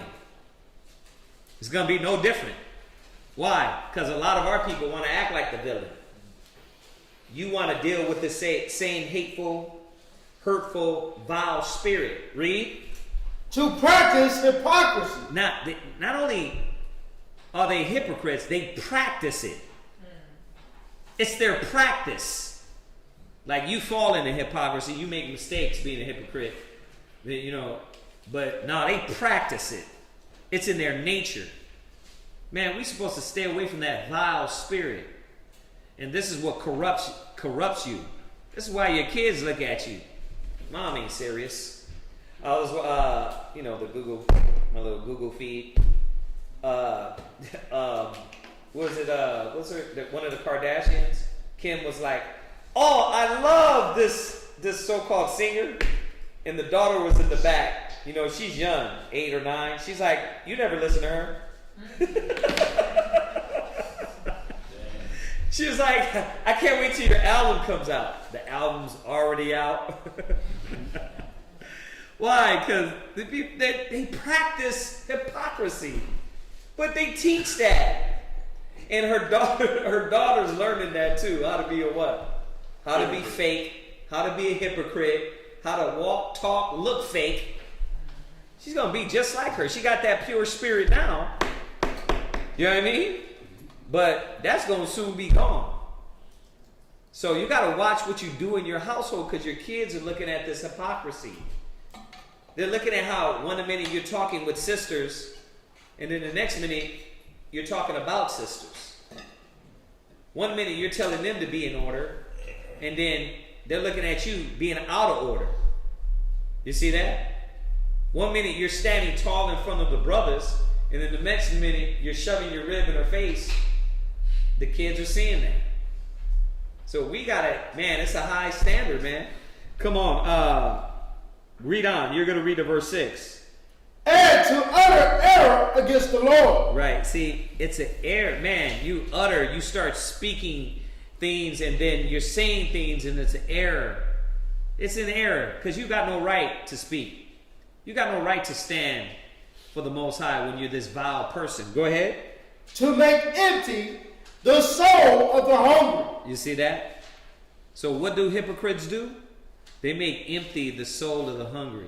It's going to be no different. Why? Because a lot of our people want to act like the villain. You want to deal with the same hateful, hurtful, vile spirit. Read. To practice hypocrisy. Not only are they hypocrites, they practice it. It's their practice. Like you fall into hypocrisy, you make mistakes being a hypocrite, you know. But no, they practice it. It's in their nature. Man, we're supposed to stay away from that vile spirit. And this is what corrupts you. This is why your kids look at you. Mom ain't serious. I was, you know, my little Google feed. What was it? One of the Kardashians? Kim was like, "Oh, I love this so-called singer," and the daughter was in the back. You know, she's young, 8 or 9. She's like, "You never listen to her." She was like, "I can't wait till your album comes out." The album's already out. Why? Because they practice hypocrisy, but they teach that, and her daughter's learning that too. How to be a what? How to be fake. How to be a hypocrite. How to walk, talk, look fake. She's gonna be just like her. She got that pure spirit now. You know what I mean? But that's gonna soon be gone. So you gotta watch what you do in your household, because your kids are looking at this hypocrisy. They're looking at how one minute you're talking with sisters, and then the next minute you're talking about sisters. One minute you're telling them to be in order, and then they're looking at you being out of order. You see that? One minute you're standing tall in front of the brothers, and then the next minute you're shoving your rib in her face. The kids are seeing that. So we gotta, man, it's a high standard, man. Come on, read on. You're gonna read to verse 6. And to utter error against the Lord. Right. See, it's an error, man. You start speaking things, and then you're saying things, and it's an error. It's an error, because you got no right to speak. You got no right to stand for the Most High when you're this vile person. Go ahead. To make empty the soul of the hungry. You see that? So what do hypocrites do? They make empty the soul of the hungry.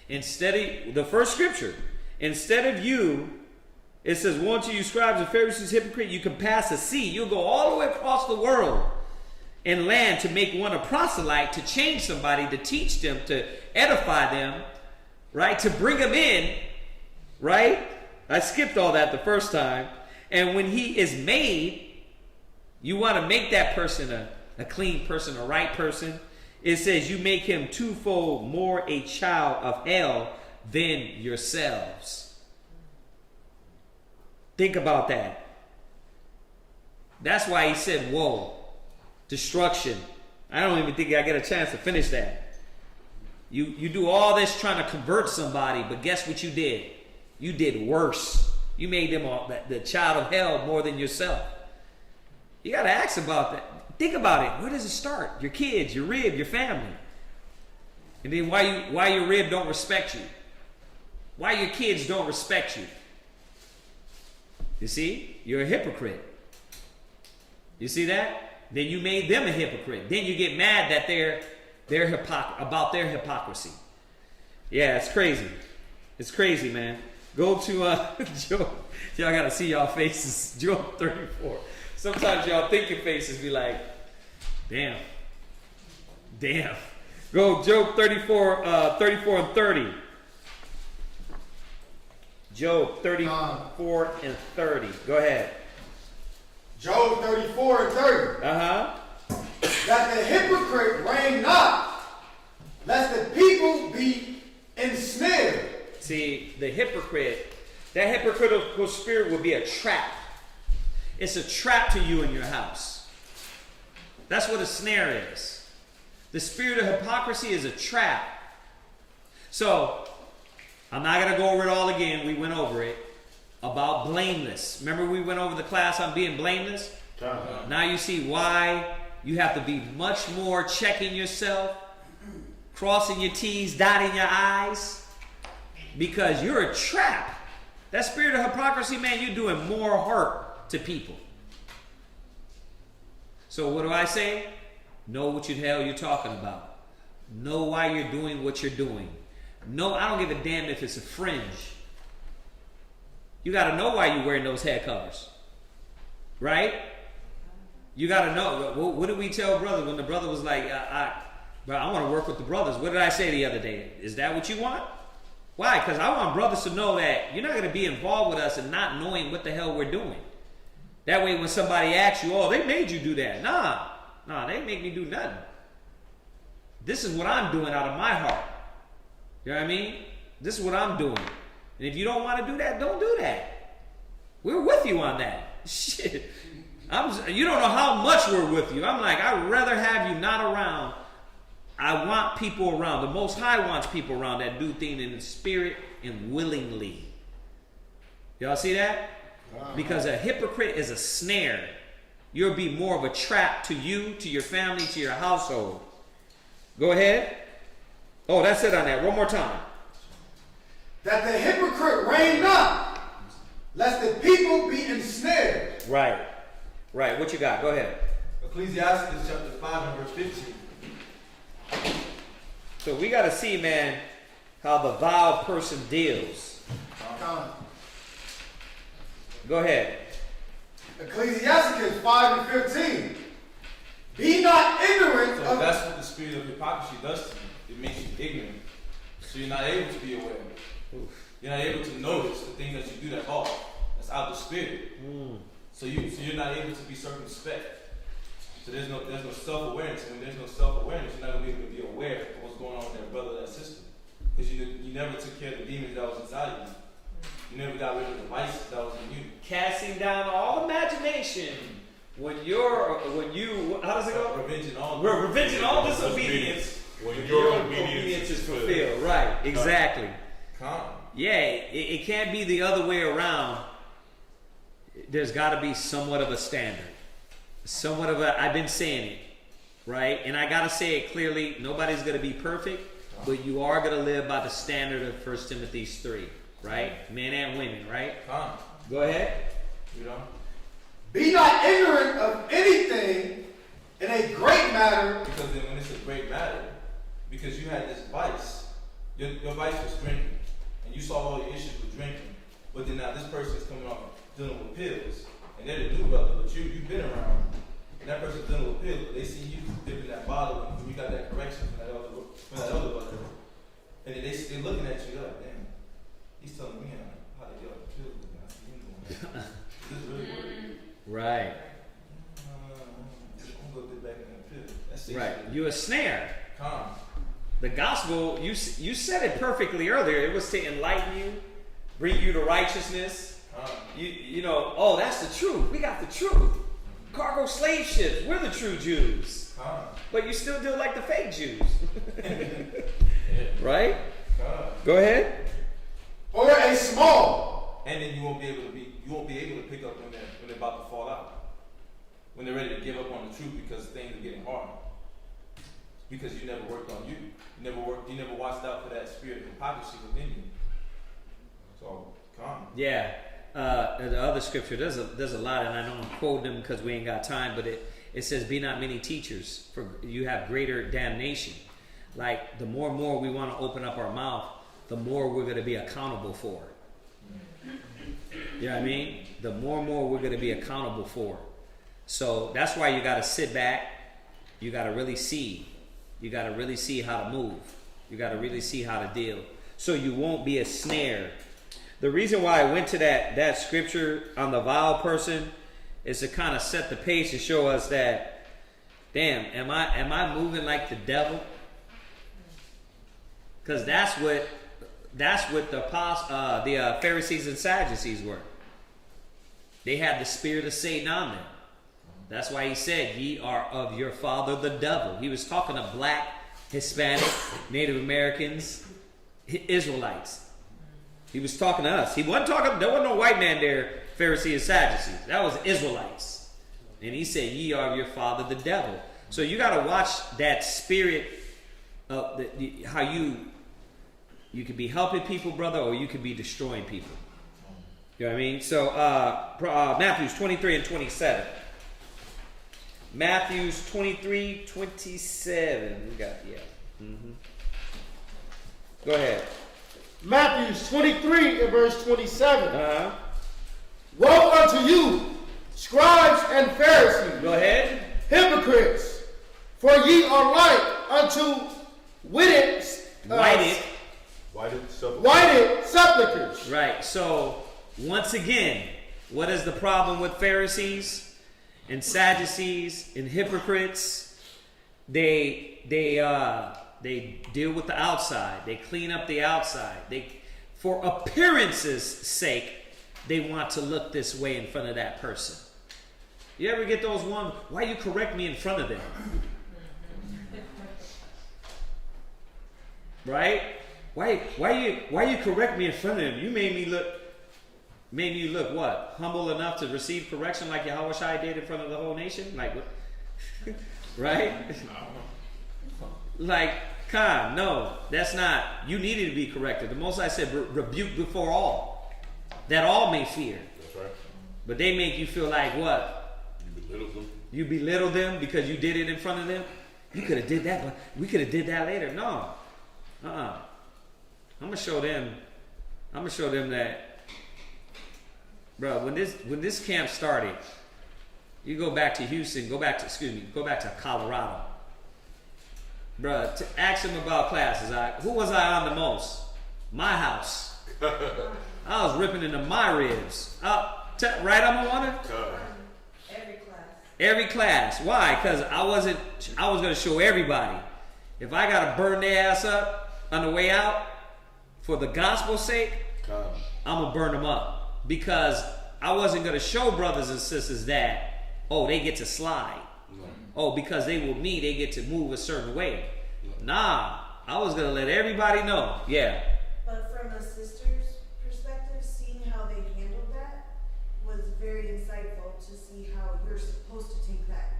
Instead of the first scripture, instead of you, it says, "Woe unto you, scribes and Pharisees, hypocrite, you can pass a sea." You'll go all the way across the world and land to make one a proselyte, to change somebody, to teach them, to edify them, right? To bring them in, right? I skipped all that the first time. And when he is made, you want to make that person a clean person, a right person. It says you make him twofold more a child of hell than yourselves. Think about that. That's why he said, woe, destruction. I don't even think I get a chance to finish that. You do all this trying to convert somebody, but guess what you did? You did worse. You made them the child of hell more than yourself. You got to ask about that. Think about it. Where does it start? Your kids, your rib, your family. And then why your rib don't respect you? Why your kids don't respect you? You see? You're a hypocrite. You see that? Then you made them a hypocrite. Then you get mad that they're about their hypocrisy. Yeah, it's crazy. It's crazy, man. Go to Job. Y'all gotta see y'all faces. Job 34. Sometimes y'all think your faces be like, damn. Go Job 34 and 30. Job 34 and 30. Go ahead. Job 34 and 30. Uh-huh. That the hypocrite reign not, lest the people be ensnared. See, the hypocrite, that hypocritical spirit will be a trap. It's a trap to you in your house. That's what a snare is. The spirit of hypocrisy is a trap. So, I'm not going to go over it all again. We went over it. About blameless. Remember we went over the class on being blameless? Now you see why you have to be much more checking yourself, crossing your T's, dotting your I's. Because you're a trap. That spirit of hypocrisy, man, you're doing more hurt to people. So what do I say? Know what the hell you're talking about. Know why you're doing what you're doing. No, I don't give a damn if it's a fringe. You got to know why you're wearing those head covers. Right? You got to know. What did we tell brother when the brother was like, bro, I want to work with the brothers. What did I say the other day? Is that what you want? Why? Because I want brothers to know that you're not going to be involved with us and not knowing what the hell we're doing. That way when somebody asks you, oh, they made you do that. Nah, they didn't make me do nothing. This is what I'm doing out of my heart. You know what I mean? This is what I'm doing. And if you don't want to do that, don't do that. We're with you on that. Shit. You don't know how much we're with you. I'm like, I'd rather have you not around. I want people around. The Most High wants people around that do things in the spirit and willingly. Y'all see that? Because a hypocrite is a snare. You'll be more of a trap to you, to your family, to your household. Go ahead. Oh, that's it on that. One more time. That the hypocrite reign not, lest the people be ensnared. Right. What you got? Go ahead. Ecclesiasticus chapter 5 and verse 15. So we got to see, man, how the vile person deals. Go ahead. Ecclesiasticus 5 and 15. Be not ignorant of... That's what the spirit of hypocrisy does to you. It makes you ignorant. So you're not able to be aware. You're not able to notice the things that you do that's off. That's out of the spirit. So you're not able to be circumspect. So there's no self-awareness. And when there's no self-awareness, you're not going to be able to be aware of what's going on with that brother or that sister. Because you never took care of the demons that was inside of you. You never got rid of the vices that was in you. Casting down all imagination. When you, how does it go? Revenging all disobedience. When your obedience is fulfilled. Right, exactly. Yeah, it can't be the other way around. There's got to be somewhat of a standard. I've been saying it, right? And I got to say it clearly. Nobody's going to be perfect, but you are going to live by the standard of 1 Timothy 3, right? Men and women, right? Go ahead. Be not ignorant of anything in a great matter. Because then when it's a great matter, because you had this vice, your vice was drinking, and you saw all your issues with drinking, but then now this person's coming off dealing with pills, and they're the new brother, but you've been around, and that person's dealing with pills, but they see you dipping that bottle, and you got that correction from that other brother, and then they're looking at you like, damn, he's telling me how to get off the pills, and I see him doing that. This is really weird. Right. I'm going to get back in that pill. That's right. You a snare. The gospel, you said it perfectly earlier. It was to enlighten you, bring you to righteousness. You know, oh, that's the truth. We got the truth. Cargo slave ships. We're the true Jews. But you still deal like the fake Jews. Right? Go ahead. Or a small. And then you won't be able to pick up when they're about to fall out. When they're ready to give up on the truth because things are getting hard. Because you never worked on you. You never watched out for that spirit of hypocrisy within you. So come. Yeah. The other scripture, there's a lot, and I don't quote them because we ain't got time, but it says, be not many teachers, for you have greater damnation. Like, the more and more we want to open up our mouth, the more we're going to be accountable for. You know what I mean? The more and more we're going to be accountable for. So that's why you got to sit back. You got to really see. You got to really see how to move. You got to really see how to deal. So you won't be a snare. The reason why I went to that scripture on the vile person is to kind of set the pace and show us that, damn, am I moving like the devil? Because that's what the Pharisees and Sadducees were. They had the spirit of Satan on them. That's why he said, ye are of your father the devil. He was talking to black, Hispanic, Native Americans, Israelites. He was talking to us. There wasn't no white man there, Pharisees and Sadducees. That was Israelites. And he said, ye are of your father the devil. So you got to watch that spirit of how you could be helping people, brother, or you could be destroying people. You know what I mean? So Matthews 23 and 27. Matthews 23, 27. We got, yeah. Mm-hmm. Go ahead. Matthew 23 and verse 27. Woe unto you, Scribes and Pharisees. Go ahead. Hypocrites, for ye are like unto whited sepulchres. Right. So once again, what is the problem with Pharisees and Sadducees and hypocrites? They deal with the outside. They clean up the outside. For appearances' sake, they want to look this way in front of that person. You ever get those one? Why you correct me in front of them? Right? Why you correct me in front of them? You made me look what? Humble enough to receive correction like Yahushua did in front of the whole nation? Like what? Right? Like, Khan, no, that's not. You needed to be corrected. The Most High said, rebuke before all, that all may fear. That's right. But they make you feel like what? You belittle them because you did it in front of them. You could have did that, but we could have did that later. No, I'm gonna show them that, bro. When this camp started, you go back to Houston, go back to Colorado, bro. To ask them about classes, who was I on the most? My house. I was ripping into my ribs. Right, I'm a wonder. Every class. Why? Because I was going to show everybody. If I got to burn their ass up on the way out for the gospel's sake, I'm going to burn them up. Because I wasn't going to show brothers and sisters that, they get to slide. No. Because they with me, they get to move a certain way. No. Nah. I was going to let everybody know. Yeah. But from a sister's perspective, seeing how they handled that was very insightful to see how you're supposed to take that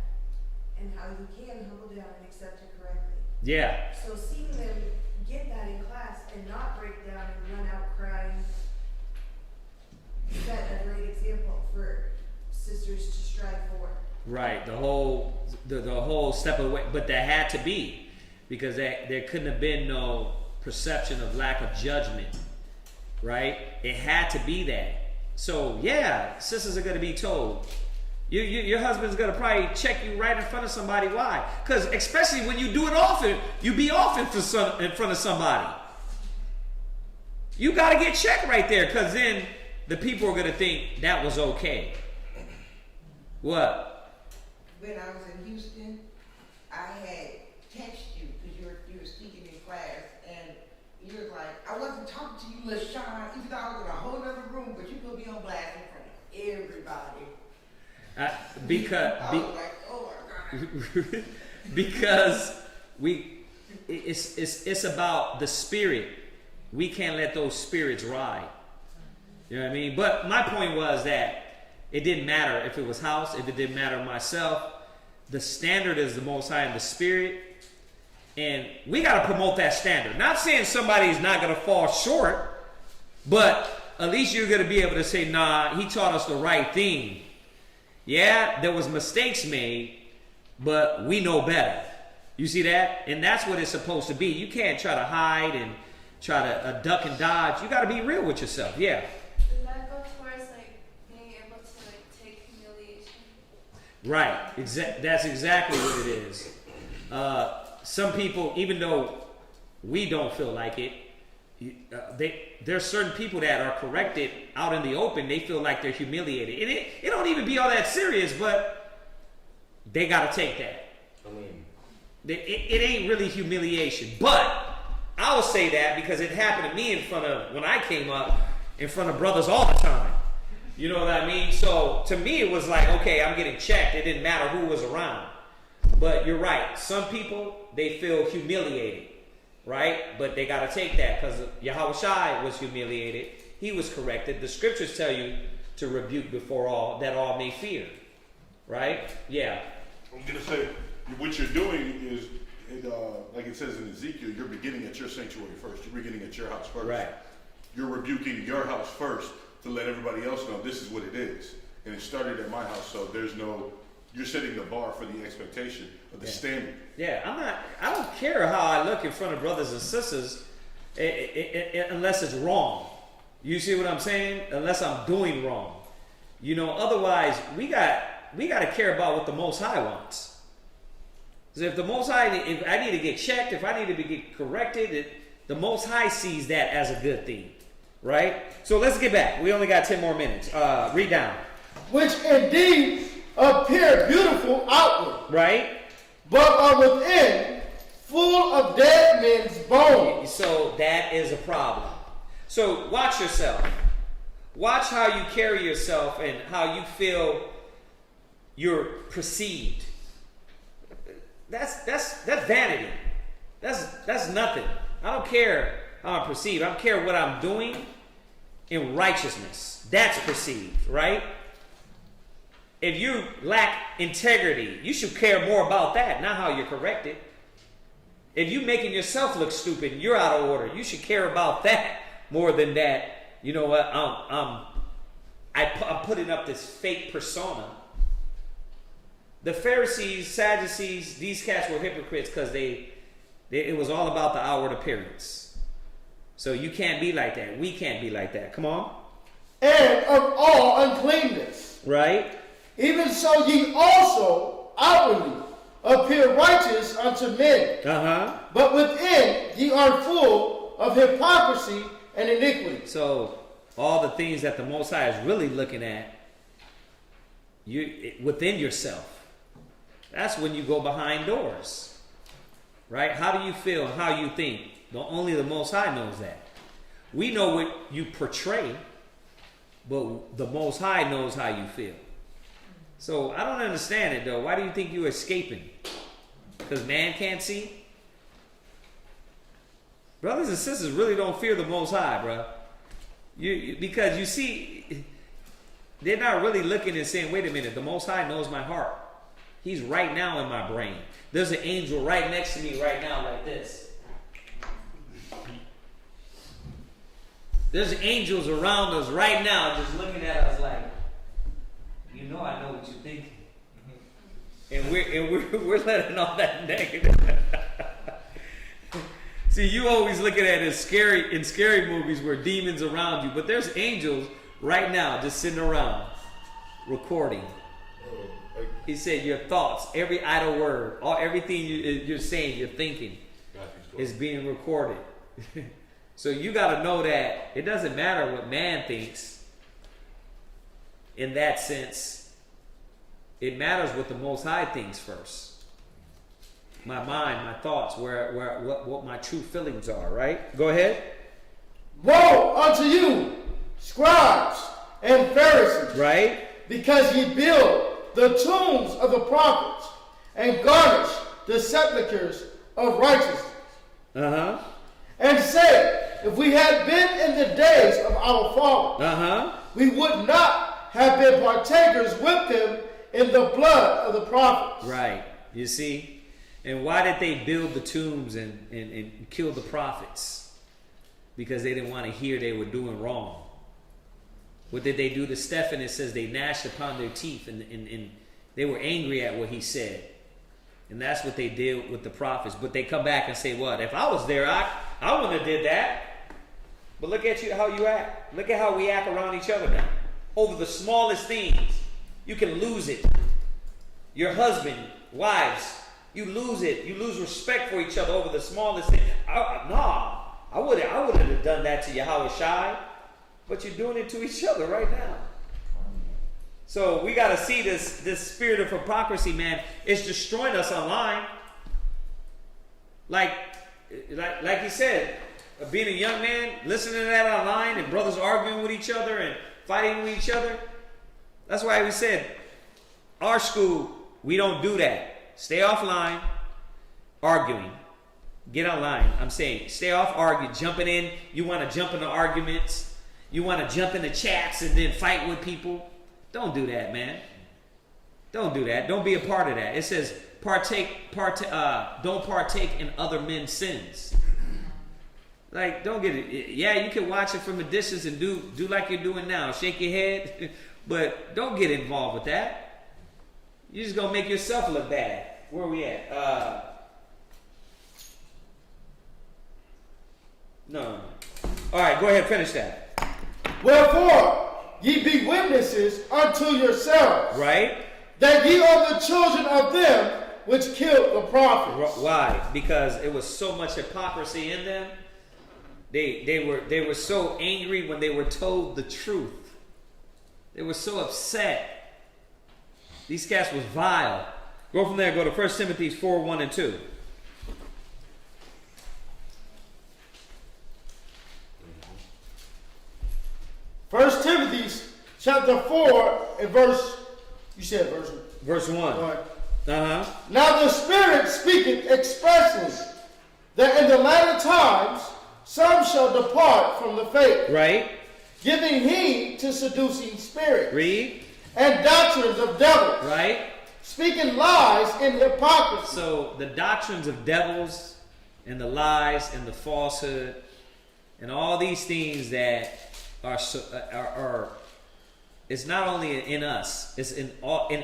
and how you can humble down and accept it correctly. Yeah. So seeing them get that in class and not break down and run out crying set a great example for sisters to strive for. Right. The whole step away, but there had to be, because there couldn't have been no perception of lack of judgment. Right? It had to be that. So yeah, sisters are going to be told. Your husband's going to probably check you right in front of somebody. Why? Because especially when you do it often, you be off in front of somebody. You got to get checked right there, because then the people are going to think that was okay. What? When I was in Houston, I had texted you because you were speaking in class, and you were like, I wasn't talking to you, LaShawn, even though I was in a whole other room, but you put me on blast in front of everybody. I was like, oh my God. Because it's about the spirit. We can't let those spirits ride. You know what I mean? But my point was that it didn't matter if it was house, if it didn't matter myself. The standard is the Most High and the Spirit. And we got to promote that standard. Not saying somebody's not going to fall short, but at least you're going to be able to say, nah, he taught us the right thing. Yeah, there was mistakes made, but we know better. You see that? And that's what it's supposed to be. You can't try to hide and try to duck and dodge. You got to be real with yourself. Yeah. Does that go towards being able to take humiliation? Right. That's exactly what it is. Some people, even though we don't feel like it, there's certain people that are corrected out in the open. They feel like they're humiliated. And it don't even be all that serious, but they got to take that. I mean, it ain't really humiliation. But I will say that because it happened to me when I came up in front of brothers all the time. You know what I mean? So to me, it was like, okay, I'm getting checked. It didn't matter who was around. But you're right. Some people, they feel humiliated. Right? But they got to take that, because Yahushua was humiliated. He was corrected. The scriptures tell you to rebuke before all, that all may fear. Right? Yeah. I'm going to say, what you're doing is, like it says in Ezekiel, you're beginning at your sanctuary first. You're beginning at your house first. Right. You're rebuking your house first to let everybody else know this is what it is. And it started at my house, so you're setting the bar for the expectation of the standard. Yeah, I don't care how I look in front of brothers and sisters unless it's wrong. You see what I'm saying? Unless I'm doing wrong. Otherwise we got to care about what the Most High wants. Because if the Most High, if I need to get checked, if I need to get corrected, the Most High sees that as a good thing, right? So let's get back. We only got 10 more minutes. Read down. Which indeed appear beautiful outward, right? But are within full of dead men's bones. So that is a problem. So watch yourself. Watch how you carry yourself and how you feel you're perceived. That's vanity. That's nothing. I don't care how I'm perceived. I don't care what I'm doing in righteousness. That's perceived, right? If you lack integrity, you should care more about that, not how you're corrected. If you're making yourself look stupid and you're out of order, you should care about that more than that. You know what? I'm putting up this fake persona. The Pharisees, Sadducees, these cats were hypocrites because it was all about the outward appearance. So you can't be like that. We can't be like that. Come on. And of all uncleanness. Right. Even so ye also outwardly appear righteous unto men. But within ye are full of hypocrisy and iniquity. So all the things that the Most High is really looking at, within yourself. That's when you go behind doors. Right? How do you feel? How you think? Only the Most High knows that. We know what you portray, but the Most High knows how you feel. So I don't understand it though. Why do you think you're escaping? Because man can't see? Brothers and sisters really don't fear the Most High, bro. Because you see, they're not really looking and saying, wait a minute, the Most High knows my heart. He's right now in my brain. There's an angel right next to me right now like this. There's angels around us right now just looking at us like, I know what you're thinking. And we're letting all that negative. See, you always looking at it in scary movies where demons around you, but there's angels right now just sitting around recording. He said your thoughts, every idle word, everything you're saying, you're thinking is being recorded. So you got to know that it doesn't matter what man thinks. In that sense, it matters what the Most High thinks first. My mind, my thoughts, what my true feelings are, right? Go ahead. Woe unto you, scribes and Pharisees, right? Because ye build the tombs of the prophets and garnish the sepulchres of righteousness. And say, if we had been in the days of our fathers, we would not have been partakers with them in the blood of the prophets. Right. You see? And why did they build the tombs and kill the prophets? Because they didn't want to hear they were doing wrong. What did they do to Stephen? It says they gnashed upon their teeth and they were angry at what he said. And that's what they did with the prophets. But they come back and say, what? If I was there, I wouldn't have did that. But look at how you act. Look at how we act around each other now. Over the smallest things, you can lose it. Your husband, wives, you lose it. You lose respect for each other over the smallest thing. I wouldn't have done that to Yahweh Shai, but you're doing it to each other right now. So we got to see this spirit of hypocrisy, man. It's destroying us online. Like you said, being a young man, listening to that online and brothers arguing with each other and fighting with each other. That's why we said, our school, we don't do that. Stay offline, arguing. Get online. I'm saying, stay off arguing, jumping in. You want to jump into arguments. You want to jump into chats and then fight with people. Don't do that, man. Don't do that. Don't be a part of that. It says, don't partake in other men's sins. Like, don't get it. Yeah, you can watch it from a distance and do like you're doing now. Shake your head. But don't get involved with that. You're just going to make yourself look bad. Where are we at? No. All right, go ahead, finish that. Wherefore, ye be witnesses unto yourselves. Right? That ye are the children of them which killed the prophets. Why? Because it was so much hypocrisy in them. They were so angry when they were told the truth. They were so upset. These cats was vile. Go from there, go to 1 Timothy 4, 1 and 2. First Timothy chapter 4 and verse, you said verse 1. Now the Spirit speaketh expressly that in the latter times some shall depart from the faith. Right. Giving heed to seducing spirits. Read. And doctrines of devils. Right. Speaking lies and hypocrisy. So the doctrines of devils and the lies and the falsehood and all these things that are it's not only in us, it's in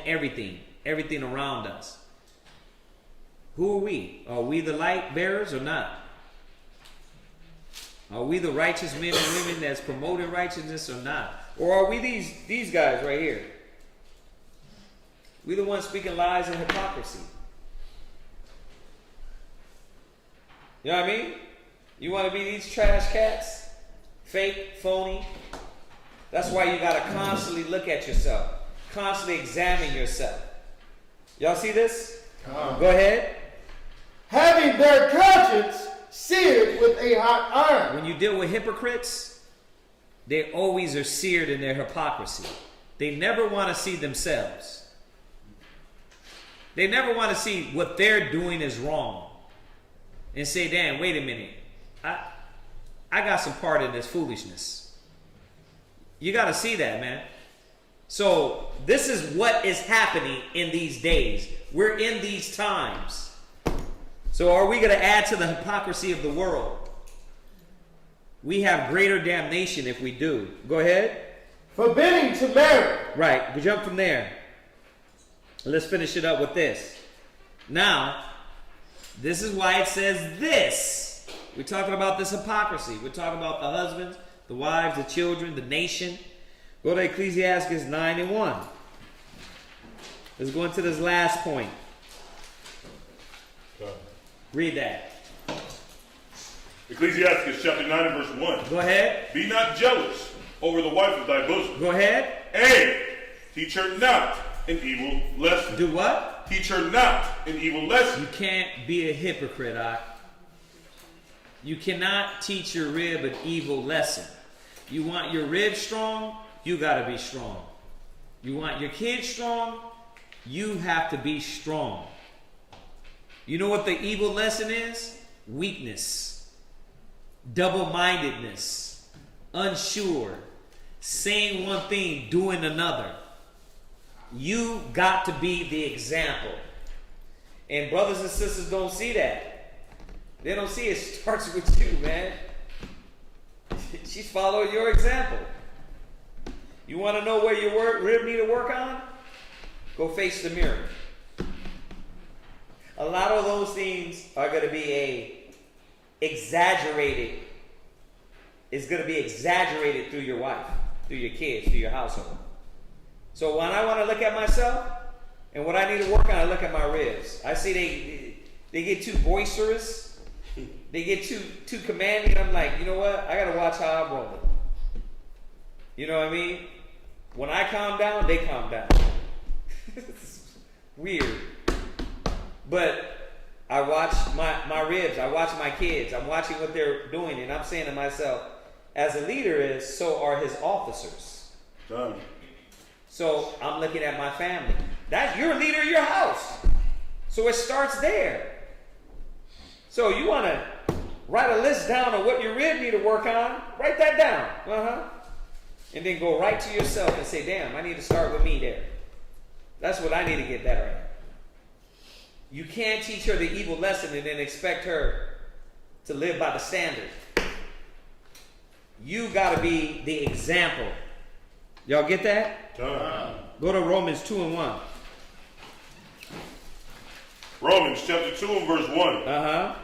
everything around us. Who are we? Are we the light bearers or not? Are we the righteous men and women that's promoting righteousness or not? Or are we these guys right here? We the ones speaking lies and hypocrisy. You know what I mean? You want to be these trash cats? Fake, phony? That's why you got to constantly look at yourself. Constantly examine yourself. Y'all see this? Go ahead. Having their conscience seared with a hot iron. When you deal with hypocrites, they always are seared in their hypocrisy. They never want to see themselves. They never want to see what they're doing is wrong. And say, damn, wait a minute. I got some part in this foolishness. You got to see that, man. So this is what is happening in these days. We're in these times. So are we going to add to the hypocrisy of the world? We have greater damnation if we do. Go ahead. Forbidding to marry. Right. We jump from there. Let's finish it up with this. Now, this is why it says this. We're talking about this hypocrisy. We're talking about the husbands, the wives, the children, the nation. Go to Ecclesiasticus 9 and 1. Let's go into this last point. Read that. Ecclesiasticus chapter 9 and verse 1. Go ahead. Be not jealous over the wife of thy bosom. Go ahead. And teach her not an evil lesson. Do what? Teach her not an evil lesson. You can't be a hypocrite, You cannot teach your rib an evil lesson. You want your rib strong, you got to be strong. You want your kids strong, you have to be strong. You know what the evil lesson is? Weakness, double-mindedness, unsure, saying one thing, doing another. You got to be the example. And brothers and sisters don't see that. They don't see it starts with you, man. She's following your example. You want to know where your rib need to work on? Go face the mirror. A lot of those things are going to be exaggerated. It's going to be exaggerated through your wife, through your kids, through your household. So when I want to look at myself and what I need to work on, I look at my ribs. I see they get too boisterous. They get too commanding. I'm like, you know what? I got to watch how I'm rolling. You know what I mean? When I calm down, they calm down. It's weird. But I watch my ribs. I watch my kids. I'm watching what they're doing. And I'm saying to myself, as a leader is, so are his officers. Done. So I'm looking at my family. You're a leader of your house. So it starts there. So you want to write a list down of what your rib need to work on. Write that down. And then go right to yourself and say, damn, I need to start with me there. That's what I need to get better at. You can't teach her the evil lesson and then expect her to live by the standard. You got to be the example. Y'all get that? Go to Romans 2 and 1. Romans chapter 2 and verse 1.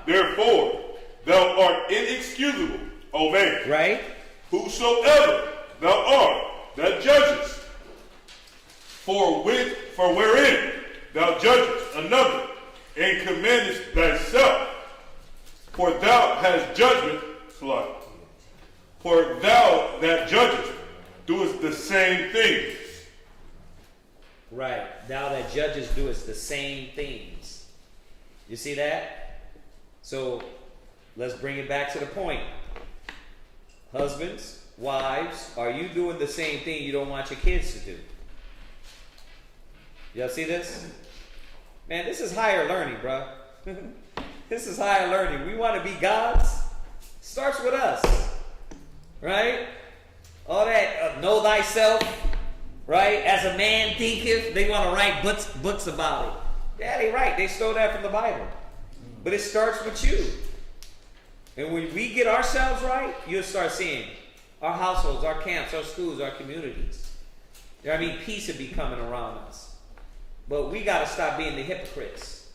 Therefore, thou art inexcusable, O man. Right. Whosoever thou art, that judgest. For wherein thou judgest another, and commandest thyself, for thou hast judgment, for thou that judgest doest the same things. Right. Thou that judgest doest the same things. You see that? So let's bring it back to the point. Husbands, wives, are you doing the same thing you don't want your kids to do? Y'all see this? Man, this is higher learning, bro. This is higher learning. We want to be gods. Starts with us. Right? All that know thyself. Right? As a man thinketh. They want to write books about it. Yeah, they right. They stole that from the Bible. But it starts with you. And when we get ourselves right, you'll start seeing our households, our camps, our schools, our communities. You know what I mean? Peace will be coming around us. But we got to stop being the hypocrites.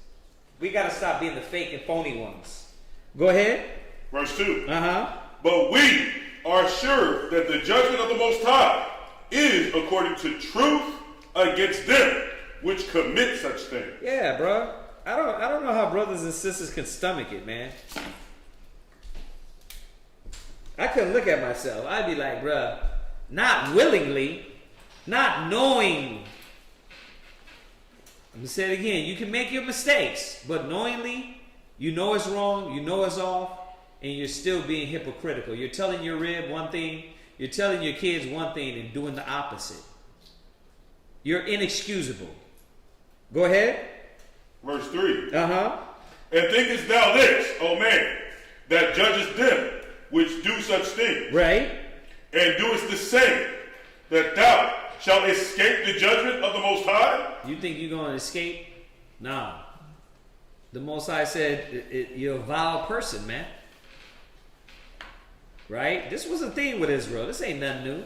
We got to stop being the fake and phony ones. Go ahead. Verse 2. Uh-huh. But we are sure that the judgment of the Most High is according to truth against them which commit such things. Yeah, bro. I don't know how brothers and sisters can stomach it, man. I couldn't look at myself. I'd be like, bro, not willingly, not knowing. I'm going to say it again. You can make your mistakes, but knowingly, you know it's wrong, you know it's off, and you're still being hypocritical. You're telling your rib one thing, you're telling your kids one thing, and doing the opposite. You're inexcusable. Go ahead. Verse 3. Uh-huh. And thinkest thou this, O man, that judgest them which do such things? Right. And doest the same, that thou shalt escape the judgment of the Most High? You think you're going to escape? Nah. The Most High said, you're a vile person, man. Right? This was a thing with Israel. This ain't nothing new.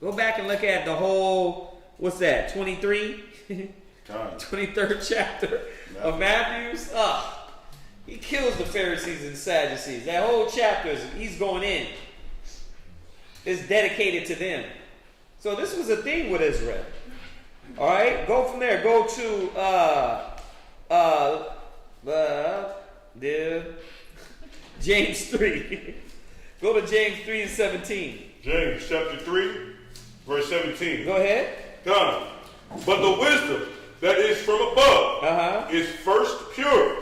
Go back and look at the whole, what's that, 23? 23rd chapter of Matthew. He kills the Pharisees and the Sadducees. That whole chapter, he's going in. It's dedicated to them. So this was a thing with Israel. All right, go from there. Go to James 3. Go to James 3 and 17. James chapter 3, verse 17. Go ahead. Come. But the wisdom that is from above is first pure,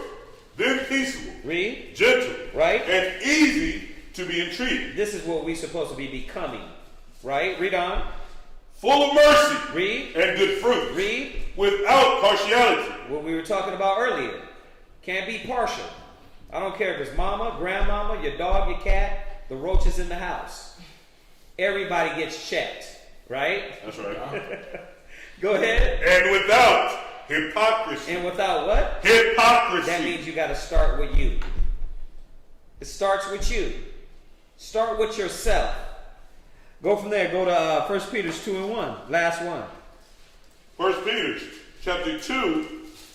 then peaceable, read, gentle, right, and easy to be entreated. This is what we're supposed to be becoming. Right? Read on. Full of mercy, read, and good fruit, read, without partiality. What we were talking about earlier. Can't be partial. I don't care if it's mama, grandmama, your dog, your cat, the roaches in the house. Everybody gets checked, right? That's right. Go ahead. And without hypocrisy. And without what? Hypocrisy. That means you got to start with you. It starts with you. Start with yourself. Go from there. Go to 1 Peter 2 and 1. Last one. 1 Peter chapter 2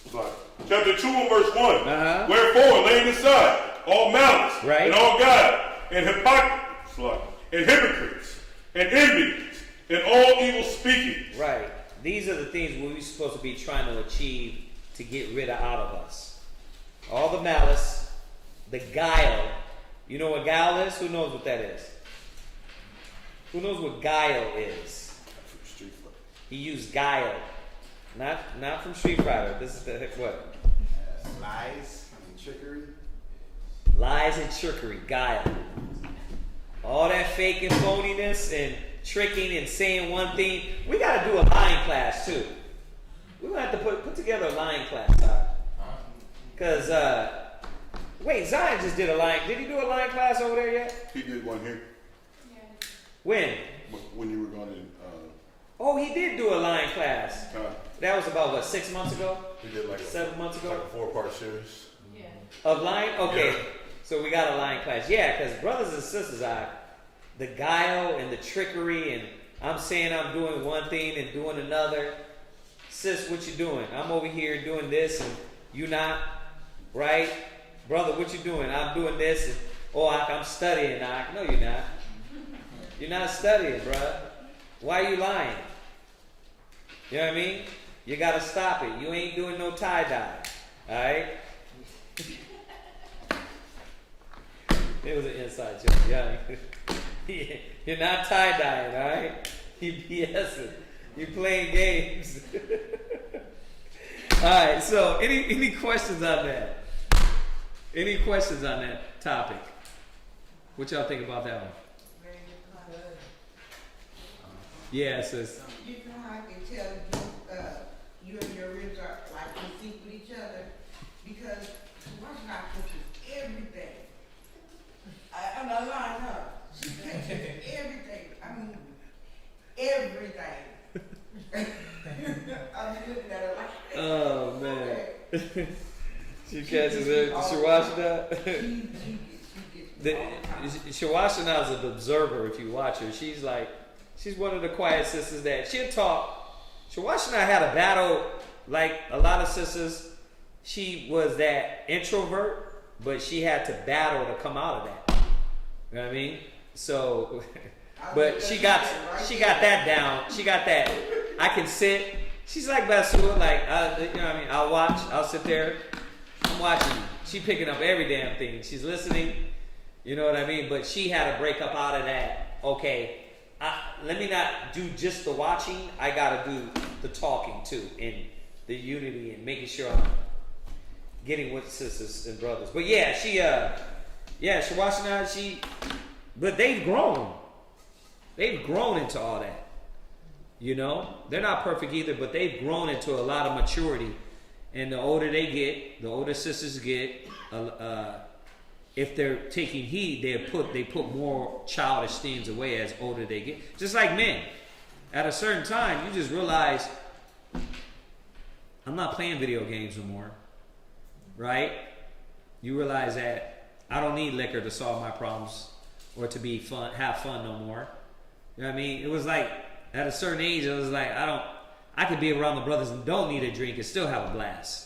and verse 1. Wherefore, laying aside all malice, and all guile, and hypocrites, and envies, and all evil speaking. Right. These are the things we're supposed to be trying to achieve to get rid of out of us. All the malice, the guile. You know what guile is? Who knows what that is? Who knows what guile is? He used guile. Not from Street Fighter. This is the what? Lies and trickery. Lies and trickery. Guile. All that fake and phoniness and tricking and saying one thing. We got to do a lying class too. We're going to have to put together a lying class. Because, wait, Zion just did a lying. Did he do a lying class over there yet? He did one here. When? When you were going to... Oh, he did do a lying class. That was about, what, 6 months ago? He did like 7 months ago? Like a 4-part series. Yeah. Of lying? Okay. Yeah. So we got a lying class. Yeah, because brothers and sisters, the guile and the trickery, and I'm saying I'm doing one thing and doing another. Sis, what you doing? I'm over here doing this and you not, right? Brother, what you doing? I'm doing this and, I'm studying. No, you're not. You're not studying, bruh. Why are you lying? You know what I mean? You gotta stop it. You ain't doing no tie-dye. Alright? It was an inside joke. Yeah. You're not tie-dyeing, alright? You BSing. You're playing games. Alright, so any questions on that? Any questions on that topic? What y'all think about that one? Yeah, sis. You know how I can tell you and your ribs are like in sync with each other? Because watch not cooking everything. I'm not lying, huh? She catches everything. I mean, everything. I'm looking at her like, oh, man. She catches it. Shawashina. Shawashina is an observer if you watch her. She's one of the quiet sisters that she'll talk. Shawashina had a battle like a lot of sisters. She was that introvert, but she had to battle to come out of that. You know what I mean? So, but she got that down. She got that. I can sit. She's like Basua, like, you know what I mean? I'll sit there. I'm watching. She picking up every damn thing. She's listening. You know what I mean? But she had to break up out of that. Okay, let me not do just the watching. I got to do the talking too, and the unity, and making sure I'm getting with sisters and brothers. But yeah, Shawashina, but they've grown. They've grown into all that. You know, they're not perfect either, but they've grown into a lot of maturity. And the older they get, the older sisters get, if they're taking heed, they put more childish things away as older they get. Just like men. At a certain time, you just realize, I'm not playing video games no more. Right? You realize that I don't need liquor to solve my problems or to have fun no more. You know what I mean? It was like, at a certain age, it was like, I could be around the brothers and don't need a drink and still have a blast.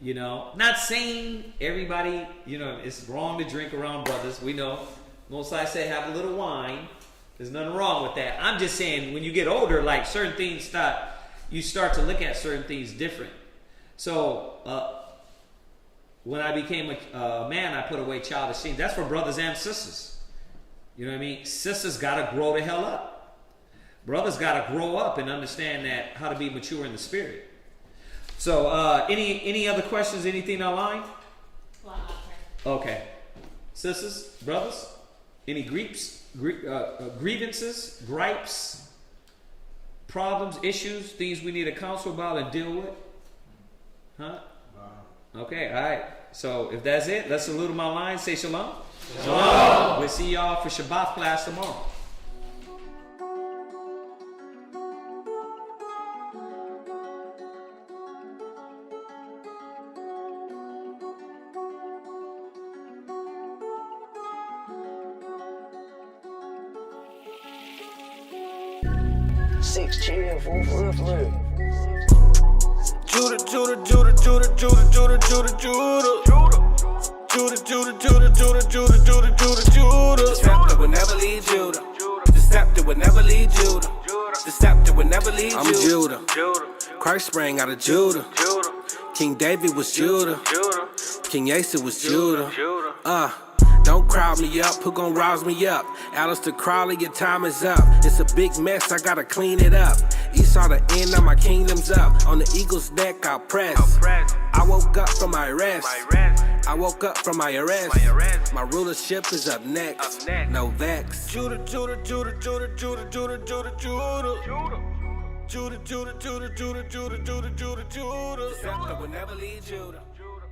You know, not saying everybody, you know, it's wrong to drink around brothers. We know. Most I say have a little wine. There's nothing wrong with that. I'm just saying when you get older, like certain things you start to look at certain things different. So when I became a man, I put away childish things. That's for brothers and sisters. You know what I mean? Sisters got to grow the hell up. Brothers got to grow up and understand that how to be mature in the spirit. So, any other questions? Anything online? Okay. Sisters, brothers, any grievances, gripes, problems, issues, things we need to counsel about and deal with? Huh? Okay, all right. So, if that's it, let's salute them online. Say shalom. Shalom. We'll see y'all for Shabbat class tomorrow. Judah, Judah, Judah, Judah, Judah, Judah, Judah, Judah. Judah, Judah, Judah, Judah, Judah, Judah, Judah, Judah. The scepter will never leave Judah. The scepter will never leave Judah. The scepter will never leave Judah. I'm Judah. Christ sprang out of Judah. King David was Judah. King Asa was Judah. Don't crowd me up, who gon' rouse me up? Alistair Crowley, your time is up. It's a big mess, I gotta clean it up. Esau, the end of my kingdom's up. On the eagle's neck, I'll press. I woke up from my rest. I woke up from my arrest. My rulership is up next. No vex. Judah, Judah, Judah, Judah, Judah, Judah, Judah, Judah. Judah, Judah, Judah, Judah, Judah, Judah, Judah, Judah. The scepter will never leave Judah.